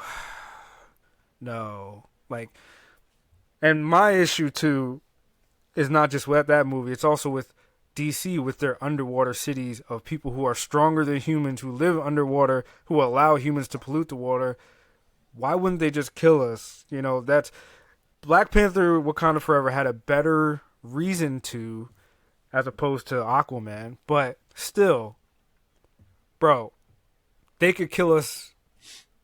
no. Like, and my issue too is not just with that movie, it's also with DC with their underwater cities of people who are stronger than humans, who live underwater, who allow humans to pollute the water. Why wouldn't they just kill us? That's Black Panther Wakanda Forever had a better reason to, as opposed to Aquaman, but still, bro, they could kill us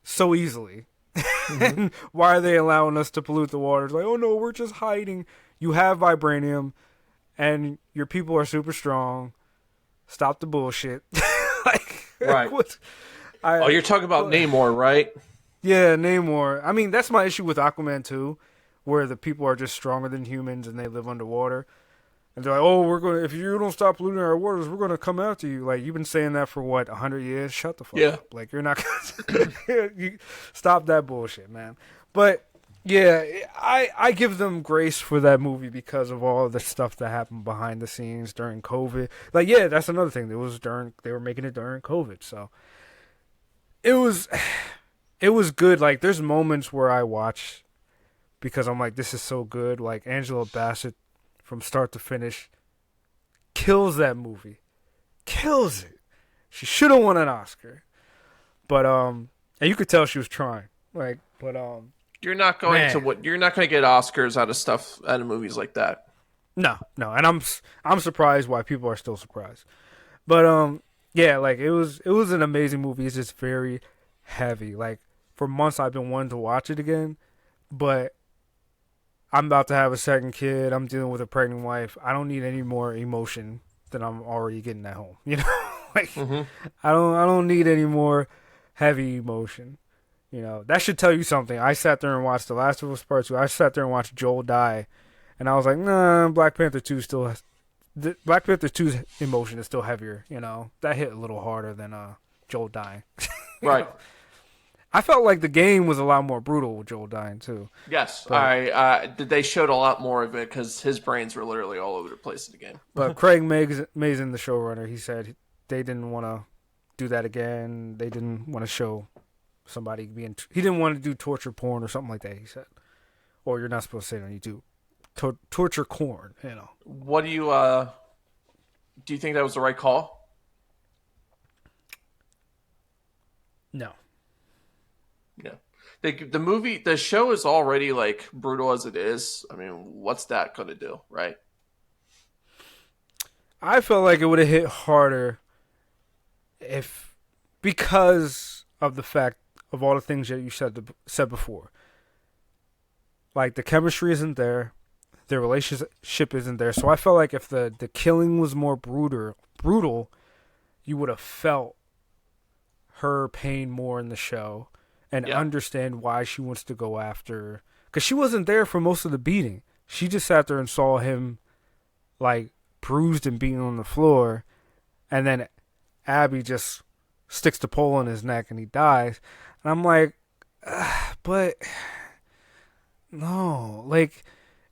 so easily. Mm-hmm. And why are they allowing us to pollute the waters? Like, oh no, we're just hiding. You have vibranium and your people are super strong. Stop the bullshit. like, Right. what? Oh, I, you're talking about but, Namor, right? yeah, Namor. I mean, that's my issue with Aquaman too, where the people are just stronger than humans and they live underwater. And they're like, oh, we're gonna, if you don't stop polluting our waters, we're gonna come after you. Like, you've been saying that for what, 100 years? Shut the fuck Yeah. up. Like, you're not gonna you stop that bullshit, man. But yeah, I give them grace for that movie because of all the stuff that happened behind the scenes during COVID. Like, yeah, that's another thing. They were making it during COVID, so it was it was good. Like, there's moments where I watch because I'm like, this is so good. Like, Angela Bassett from start to finish kills that movie, kills it. She should have won an Oscar, but and you could tell she was trying. Like, but man, You're not going to get Oscars out of movies like that. no, no, and I'm surprised why people are still surprised. But yeah, like it was an amazing movie. It's just very heavy. Like, for months I've been wanting to watch it again, but I'm about to have a second kid. I'm dealing with a pregnant wife. I don't need any more emotion than I'm already getting at home. Like, Mm-hmm. I don't need any more heavy emotion. That should tell you something. I sat there and watched The Last of Us Part 2. I sat there and watched Joel die, and I was like, nah, Black Panther 2 still has. Black Panther 2's emotion is still heavier. That hit a little harder than Joel dying. you Right. know, I felt like the game was a lot more brutal with Joel dying too. Yes. But They showed a lot more of it because his brains were literally all over the place in the game. but Craig Mazin, the showrunner, he said they didn't want to do that again. They didn't want to show somebody being. He didn't want to do torture porn or something like that. He said, or you're not supposed to say it on YouTube. Torture corn, you know. What do you think that was the right call? No. Yeah. The show is already like brutal as it is. I mean, what's that going to do, right? I felt like it would have hit harder if, because of the fact of all the things that you said before. Like the chemistry isn't there, their relationship isn't there. So I felt like if the killing was more brutal, you would have felt her pain more in the show and Yeah. understand why she wants to go after. Because she wasn't there for most of the beating. She just sat there and saw him like bruised and beaten on the floor, and then Abby just sticks the pole in his neck and he dies. And I'm like, but no, like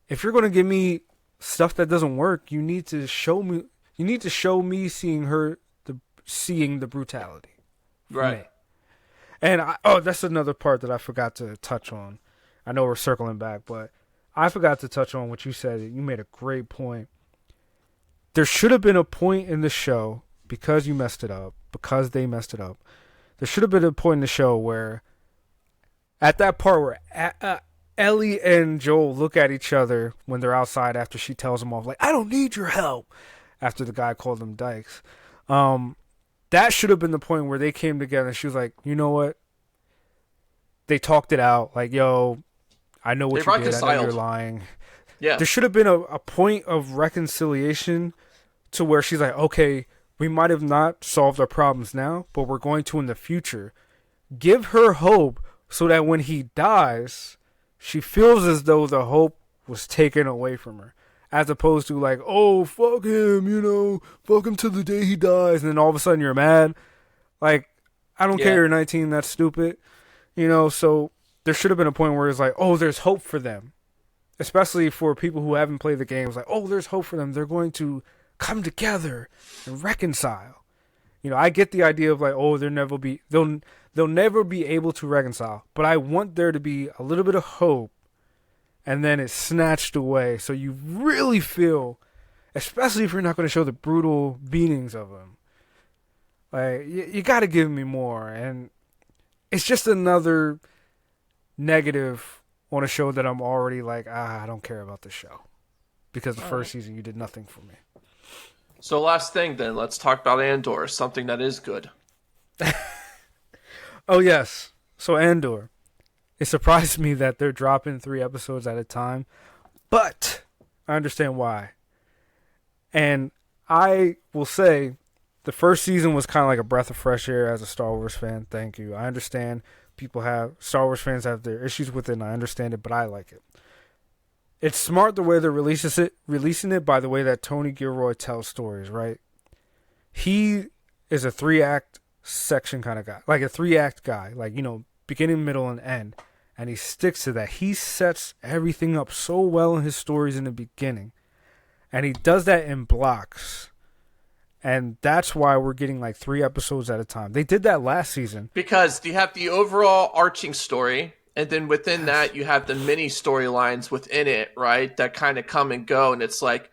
if you're gonna give me stuff that doesn't work, you need to show me. You need to show me seeing the brutality for Right. me. And oh, that's another part that I forgot to touch on. I know we're circling back, but I forgot to touch on what you said. You made a great point. There should have been a point in the show, because you messed it up, because they messed it up. There should have been a point in the show where, at that part where Ellie and Joel look at each other when they're outside after she tells them off, like, I don't need your help, after the guy called them dykes. That should have been the point where they came together and she was like, you know what? They talked it out. Like, yo, I know They what you did. I know you're reconciled. lying. Yeah. There should have been a point of reconciliation to where she's like, okay, we might have not solved our problems now, but we're going to in the future. Give her hope so that when he dies, she feels as though the hope was taken away from her. As opposed to like, oh, fuck him, fuck him till the day he dies, and then all of a sudden you're mad. Like, I don't care, Yeah. you're 19, that's stupid. So there should have been a point where it's like, oh, there's hope for them. Especially for people who haven't played the games, like, oh, there's hope for them. They're going to come together and reconcile. I get the idea of like, oh, they'll never be able to reconcile. But I want there to be a little bit of hope, and then it's snatched away, so you really feel, especially if you're not going to show the brutal beatings of them. Like, you got to give me more, and it's just another negative on a show that I'm already like, I don't care about this show. Because the All right. first season you did nothing for me. So last thing then, let's talk about Andor, something that is good. Oh, yes. So Andor. It surprised me that they're dropping 3 episodes at a time. But I understand why. And I will say the first season was kind of like a breath of fresh air as a Star Wars fan. Thank you. I understand Star Wars fans have their issues with it, and I understand it, but I like it. It's smart the way they're releasing it by the way that Tony Gilroy tells stories, right? He is a 3-act section kind of guy, like a 3-act guy, like, beginning, middle, and end. And he sticks to that. He sets everything up so well in his stories in the beginning. And he does that in blocks. And that's why we're getting like 3 episodes at a time. They did that last season. Because you have the overall arching story, and then within Yes. that you have the mini storylines within it, right? That kind of come and go, and it's like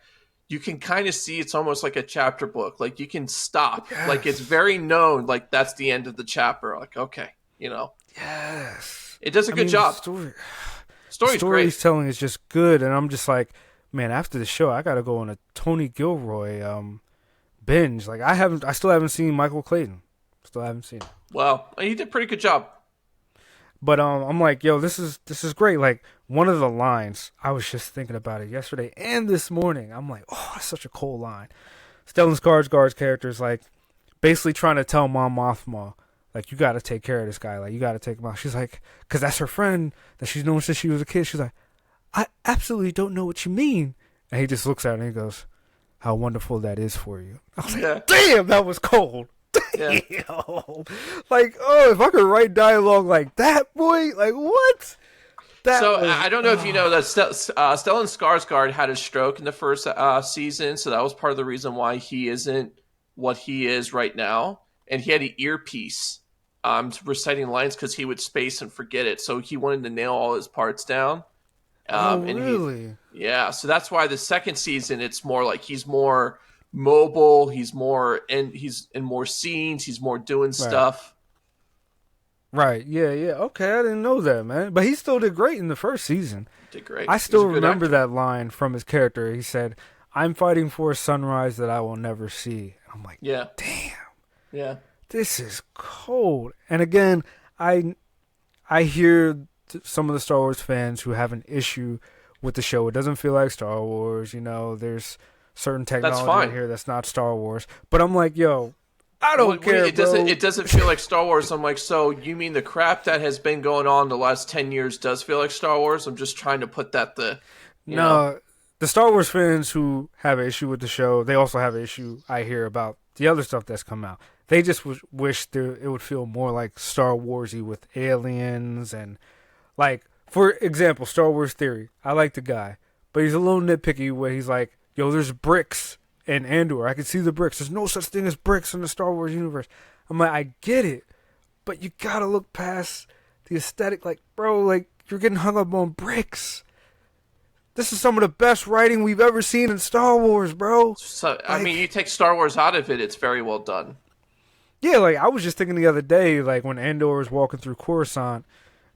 you can kind of see it's almost like a chapter book. Like you can stop. Yes. Like it's very known. Like that's the end of the chapter. Like okay, Yes. it does a good job. Story's great. Storytelling is just good, and I'm just like, man, after the show, I gotta go on a Tony Gilroy binge. Like I still haven't seen Michael Clayton. Still haven't seen it. Well, he did a pretty good job. But I'm like, yo, this is great. Like one of the lines, I was just thinking about it yesterday and this morning. I'm like, oh, that's such a cool line. Stellan Skarsgård's character is like basically trying to tell Mon Mothma, like, you got to take care of this guy. Like, you got to take him out. She's like, because that's her friend that she's known since she was a kid. She's like, I absolutely don't know what you mean. And he just looks at her and he goes, how wonderful that is for you. I was like, damn, that was cold. Yeah. Damn. Like, oh, if I could write dialogue like that, boy, like, what? I don't know if you know that Stellan Skarsgård had a stroke in the first season, so that was part of the reason why he isn't what he is right now. And he had an earpiece reciting lines because he would space and forget it. So he wanted to nail all his parts down. Oh, And he, really? yeah, so that's why the second season it's more like he's more mobile, he's in more scenes, he's more doing Right. stuff. Right. Yeah, yeah. Okay, I didn't know that, man. But he still did great in the first season. Did great. I He's still a good remember actor. that line from his character. He said, "I'm fighting for a sunrise that I will never see." I'm like, Yeah, damn, yeah. this is cold. And again, I I hear some of the Star Wars fans who have an issue with the show. It doesn't feel like Star Wars. There's certain That's technology in fine. here that's not Star Wars. But I'm like, yo, I don't What do you, care, bro. it doesn't feel like Star Wars. I'm like, so you mean the crap that has been going on the last 10 years does feel like Star Wars? I'm just trying to put that you know, No, the Star Wars fans who have an issue with the show, they also have an issue. I hear about the other stuff that's come out. They just wish it would feel more like Star Warsy with aliens and like, for example, Star Wars Theory. I like the guy, but he's a little nitpicky where he's like, "Yo, there's bricks in Andor. I can see the bricks. There's no such thing as bricks in the Star Wars universe." I'm like, I get it, but you gotta look past the aesthetic. Like, bro, like you're getting hung up on bricks. This is some of the best writing we've ever seen in Star Wars, bro. so I mean, you Like, take Star Wars out of it, it's very well done. yeah, like I was just thinking the other day, like when Andor was walking through Coruscant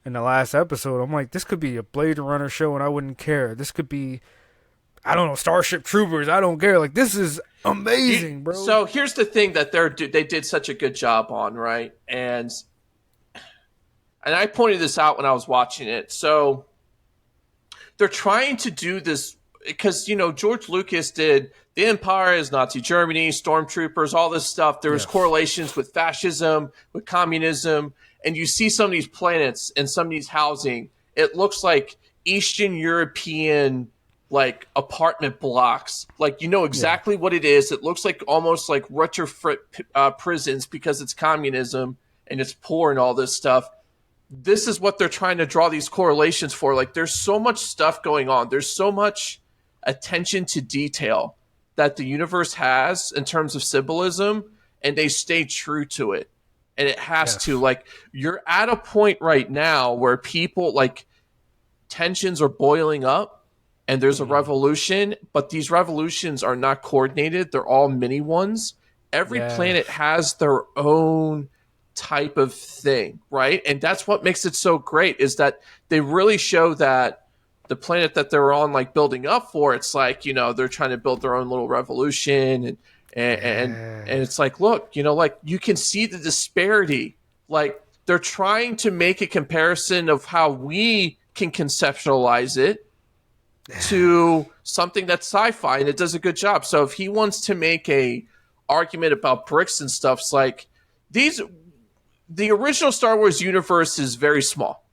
in the last episode, I'm like, this could be a Blade Runner show and I wouldn't care. This could be, I don't know, Starship Troopers. I don't care. Like, this is amazing, bro. So here's the thing that they did such a good job on, right? And I pointed this out when I was watching it. So they're trying to do this because George Lucas did the Empire is Nazi Germany, stormtroopers, all this stuff. There was Yes. correlations with fascism, with communism, and you see some of these planets and some of these housing. It looks like Eastern European like apartment blocks. Like you know Yeah. exactly what it is. It looks like almost like retrofit prisons because it's communism and it's poor and all this stuff. This is what they're trying to draw these correlations for. Like there's so much stuff going on. There's so much attention to detail that the universe has in terms of symbolism, and they stay true to it. And it has to. Yes. Like you're at a point right now where people like tensions are boiling up and there's a Mm. revolution, but these revolutions are not coordinated. They're all mini ones. Every planet Yes. has their own type of thing, right? And that's what makes it so great is that they really show that the planet that they're on like building up for, it's like, they're trying to build their own little revolution and Yes. it's like, look, like you can see the disparity. Like they're trying to make a comparison of how we can conceptualize it to something that's sci-fi, and it does a good job. So if he wants to make a argument about bricks and stuff, it's like these the original Star Wars universe is very small,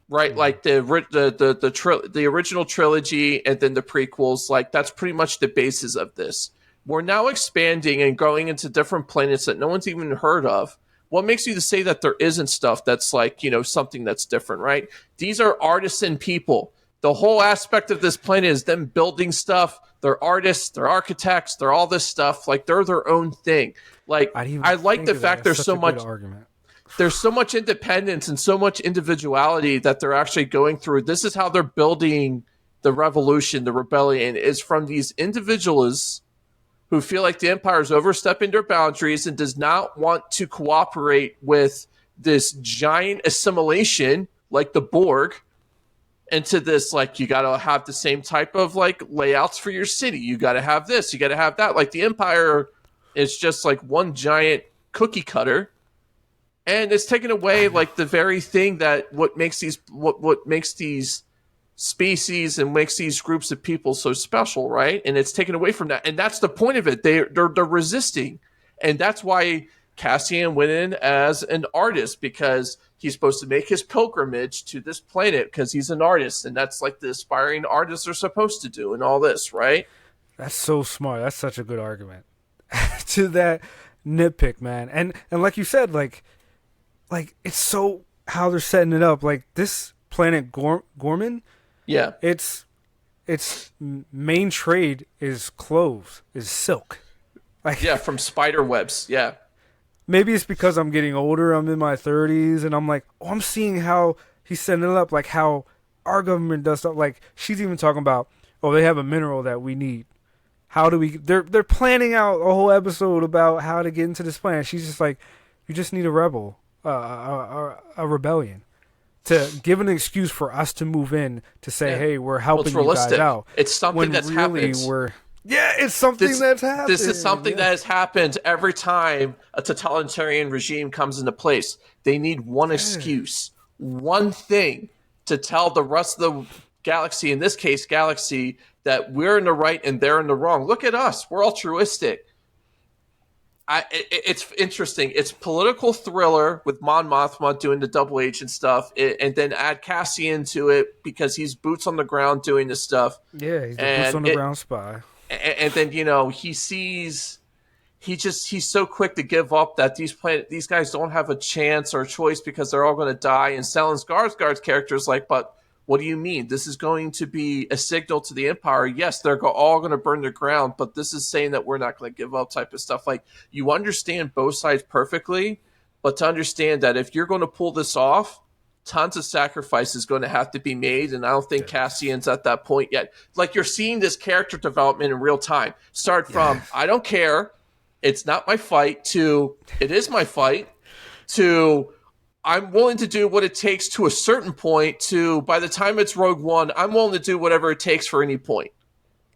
right? Mm. Like the original trilogy and then the prequels, like that's pretty much the basis of this. We're now expanding and going into different planets that no one's even heard of. What makes you to say that there isn't stuff that's like, something that's different, right? These are artisan people. The whole aspect of this planet is them building stuff. They're artists, they're architects, they're all this stuff. Like they're their own thing. Like I didn't even I like think the of that. fact That's such a good argument. there's so much independence and so much individuality that they're actually going through. This is how they're building the revolution, the rebellion is from these individuals who feel like the empire is overstepping their boundaries and does not want to cooperate with this giant assimilation like the Borg into this, like you got to have the same type of like layouts for your city. You got to have this, you got to have that. Like the empire is just like one giant cookie cutter, and it's taken away I know. like the very thing that what makes these species and makes these groups of people so special, right? And it's taken away from that, and that's the point of it. They're resisting, and that's why Cassian went in as an artist, because he's supposed to make his pilgrimage to this planet because he's an artist, and that's like the aspiring artists are supposed to do and all this, right? That's so smart. That's such a good argument to that nitpick, man. And like you said, like it's so how they're setting it up. Like this planet Gorman, Yeah, its main trade is clothes, is silk. Like yeah, from spider webs. Yeah, maybe it's because I'm getting older. I'm in my 30s, and I'm like, oh, I'm seeing how he's setting it up, like how our government does stuff. Like she's even talking about, oh, they have a mineral that we need. How do we? They're planning out a whole episode about how to get into this planet. She's just like, you just need a rebel, a rebellion, to give an excuse for us to move in to say, Yeah. hey, we're Well, it's helping you guys realistic. out. It's something When that's really happened. we're yeah, it's something This that's this is happened. something Yeah. that has happened every time a totalitarian regime comes into place. They need one Yeah. excuse, one thing to tell the rest of the galaxy, in this case, galaxy, that we're in the right and they're in the wrong. Look at us. We're altruistic. It's interesting. It's political thriller with Mon Mothma doing the double agent stuff, and then add Cassian to it because he's boots on the ground doing this stuff, Yeah, he's the boots and on the it ground spy. and then he sees he's so quick to give up that these guys don't have a chance or a choice because they're all going to die. And Stellan Skarsgård's character is like, but what do you mean? This is going to be a signal to the Empire. Yes, they're all going to burn the ground, but this is saying that we're not going to give up type of stuff. Like, you understand both sides perfectly, but to understand that if you're going to pull this off, tons of sacrifice is going to have to be made, and I don't think Yes. Cassian's at that point yet. Like, you're seeing this character development in real time. Start from, Yes. I don't care, it's not my fight, to it is my fight, to I'm willing to do what it takes to a certain point, to by the time it's Rogue One, I'm willing to do whatever it takes for any point.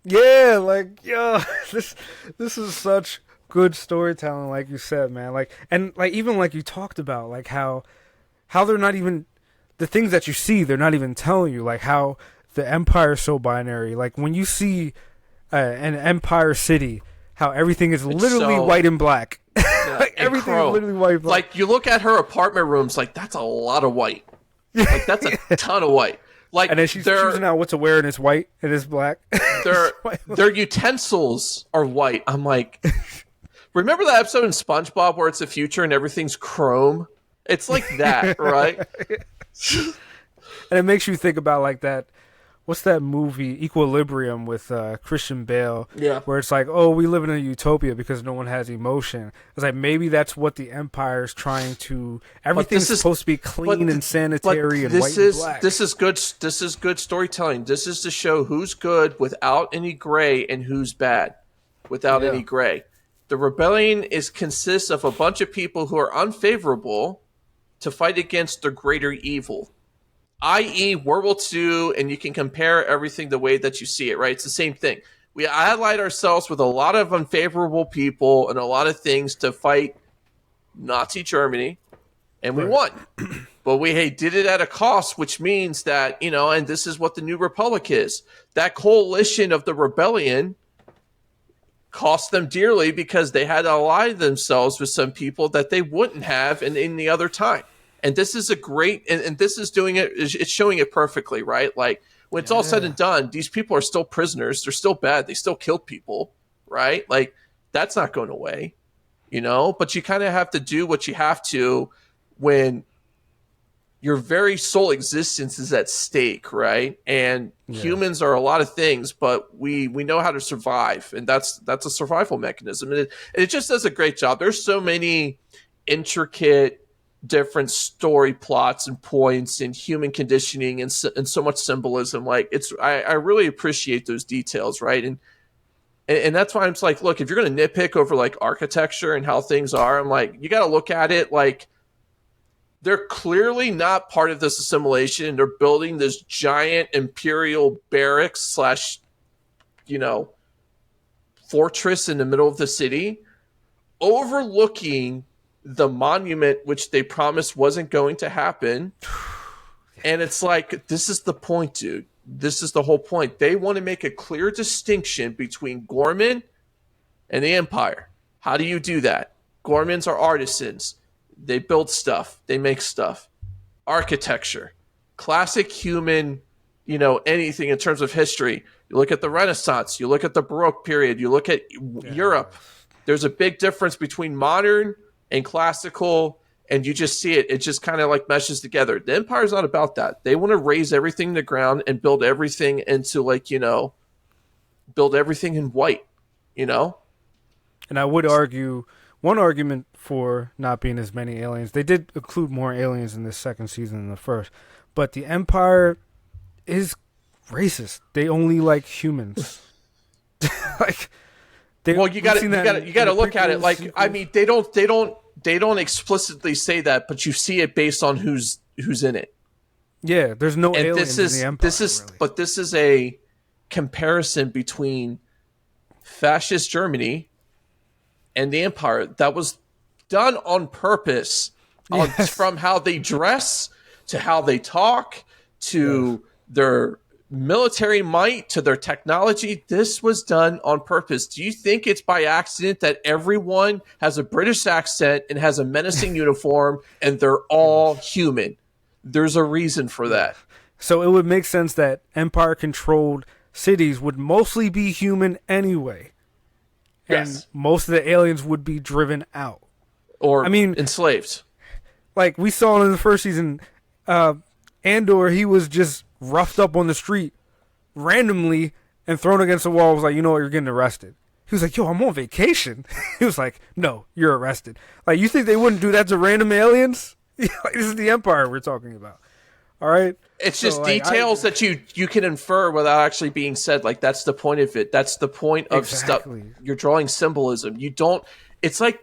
Yeah, like yeah, this is such good storytelling, like you said, man. Like and like even like you talked about, like how they're not even the things that you see, they're not even telling you, like how the Empire's so binary. Like when you see an Empire city, how everything is It's literally so white and black. yeah, Like and everything is Crow. literally white and black. Like, you look at her apartment rooms, like, that's a lot of white. Like, that's a ton of white. Like, And then she's their choosing out what to wear, and it's white and it's black. their their utensils are white. I'm like, remember that episode in SpongeBob where it's the future and everything's chrome? It's like that, right? And it makes you think about like that. What's that movie Equilibrium with Christian Bale? Yeah. Where it's like, oh, we live in a utopia because no one has emotion. It's like maybe that's what the Empire's trying to. Everything's supposed to be clean and sanitary and white and black. This is good. This is good storytelling. This is to show who's good without any gray and who's bad without Yeah. any gray. The rebellion consists of a bunch of people who are unfavorable to fight against the greater evil, i.e., World War II, and you can compare everything the way that you see it, right? It's the same thing. We allied ourselves with a lot of unfavorable people and a lot of things to fight Nazi Germany, and we Right. won. But we did it at a cost, which means that, and this is what the New Republic is. That coalition of the rebellion cost them dearly because they had to ally themselves with some people that they wouldn't have in any other time. And this is a great, and this is doing it, it's showing it perfectly, right? Like, when it's all said and done, these people are still prisoners. They're still bad. They still killed people, right? Like, that's not going away, But you kind of have to do what you have to when your very soul existence is at stake, right? And Yeah. humans are a lot of things, but we know how to survive, and that's a survival mechanism. And it just does a great job. There's so many intricate different story plots and points and human conditioning and so much symbolism. Like, I really appreciate those details, right? And that's why I'm just like, look, if you're going to nitpick over like architecture and how things are, I'm like, you got to look at it like they're clearly not part of this assimilation. They're building this giant imperial barracks slash, fortress in the middle of the city, overlooking the monument, which they promised wasn't going to happen. And it's like, this is the point, dude. This is the whole point. They want to make a clear distinction between Gorman and the Empire. How do you do that? Gormans are artisans. They build stuff. They make stuff. Architecture. Classic human, anything in terms of history. You look at the Renaissance. You look at the Baroque period. You look at Europe. There's a big difference between modern and classical, and you just see it. It just kind of like meshes together. The Empire's not about that. They want to raise everything to the ground and build everything into build everything in white, And I would argue one argument for not being as many aliens. They did include more aliens in this second season than the first, but the Empire is racist. They only like humans. like Well, you got to look at it like sequels. I mean they don't explicitly say that, but you see it based on who's in it. Yeah, there's no And aliens in the Empire. Really. But this is a comparison between fascist Germany and the Empire that was done on purpose, from how they dress to how they talk to their military might to their technology. This was done on purpose. Do you think it's by accident that everyone has a British accent and has a menacing uniform and they're all human? There's a reason for that. So it would make sense that Empire-controlled cities would mostly be human anyway. Yes. And most of the aliens would be driven out. Or enslaved. Like we saw in the first season, Andor, he was just roughed up on the street randomly and thrown against the wall. Was like, you know what, you're getting arrested. He was like, yo, I'm on vacation. He was like, no, you're arrested. Like, you think they wouldn't do that to random aliens? Like, this is the Empire we're talking about. All right? It's just details that you can infer without actually being said. Like, that's the point of it. That's the point of stuff. You're drawing symbolism. You don't. It's like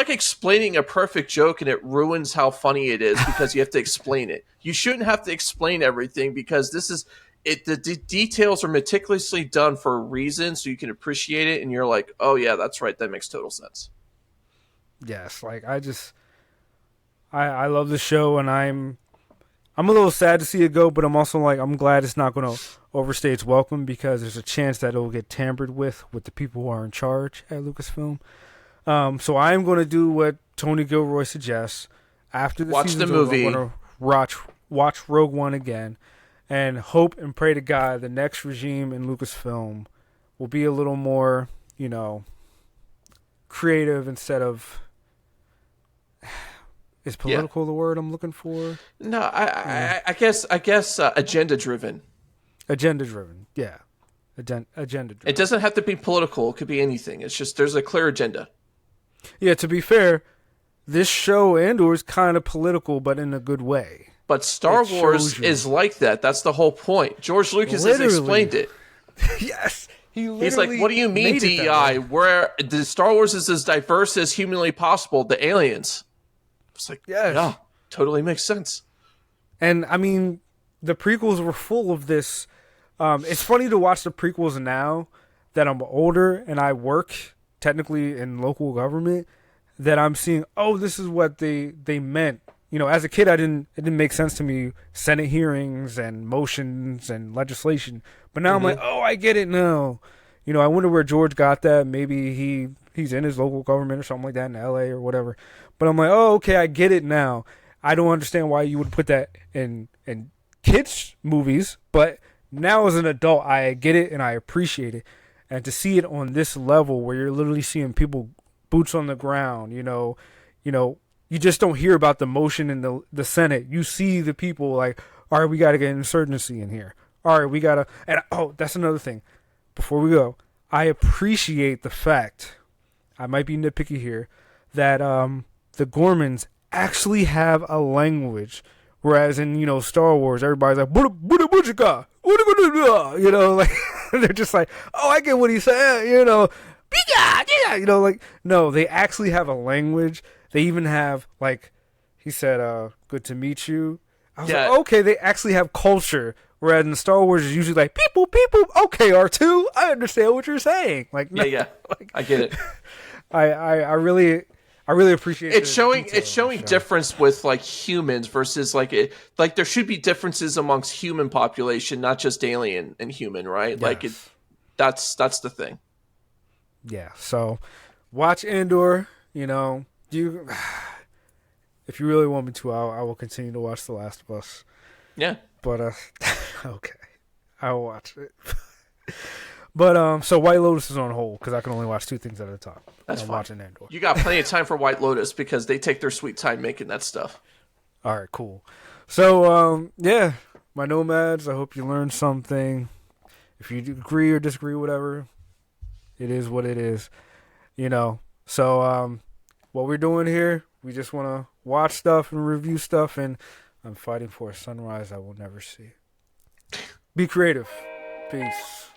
explaining a perfect joke and it ruins how funny it is because you have to explain it. You shouldn't have to explain everything because this is it. The details are meticulously done for a reason, so you can appreciate it. And you're like, oh yeah, that's right. That makes total sense. Yes, like I love the show, and I'm a little sad to see it go, but I'm also like, I'm glad it's not going to overstay its welcome because there's a chance that it'll get tampered with the people who are in charge at Lucasfilm. So I am going to do what Tony Gilroy suggests. After the season's over, I'm going to watch Rogue One again and hope and pray to God the next regime in Lucasfilm will be a little more, creative instead of... Is political the word I'm looking for? No, I guess agenda driven. Agenda driven, yeah. Agenda driven. It doesn't have to be political. It could be anything. It's just there's a clear agenda. Yeah, to be fair, this show Andor is kind of political, but in a good way. But Star Wars is like that. That's the whole point. George Lucas has explained it. Yes. He's like, what do you mean DEI? Where the Star Wars is as diverse as humanly possible, the aliens. It's like, yeah, totally makes sense. And I mean, the prequels were full of this. It's funny to watch the prequels now that I'm older and I work technically in local government, that I'm seeing, oh, this is what they meant. As a kid, it didn't make sense to me, Senate hearings and motions and legislation. But now I'm like, oh, I get it now. I wonder where George got that. Maybe he's in his local government or something like that in LA or whatever. But I'm like, oh, okay, I get it now. I don't understand why you would put that in kids' movies, but now as an adult, I get it and I appreciate it. And to see it on this level where you're literally seeing people boots on the ground, you just don't hear about the motion in the Senate. You see the people like, all right, we got to get insurgency in here. All right, we got to, and that's another thing. Before we go, I appreciate the fact, I might be nitpicky here, that the Gormans actually have a language, whereas in Star Wars everybody's like like they're just like, oh, I get what he's saying, like, no, they actually have a language. They even have, like, he said, good to meet you. I was like, okay, they actually have culture. Whereas in Star Wars, it's usually like, people, okay, R2, I understand what you're saying. Like, no, like, I get it. I really appreciate it's showing difference with like humans versus like there should be differences amongst human population, not just alien and human, right? Yes. Like that's the thing. Yeah. So watch Andor. If you really want me to, I will continue to watch The Last of Us. Yeah. But okay, I'll watch it. But so White Lotus is on hold because I can only watch 2 things at a time. That's fine. Watching Andor. You got plenty of time for White Lotus because they take their sweet time making that stuff. All right, cool. So yeah, my nomads. I hope you learned something. If you agree or disagree, whatever, it is what it is. So what we're doing here, we just want to watch stuff and review stuff, and I'm fighting for a sunrise I will never see. Be creative. Peace.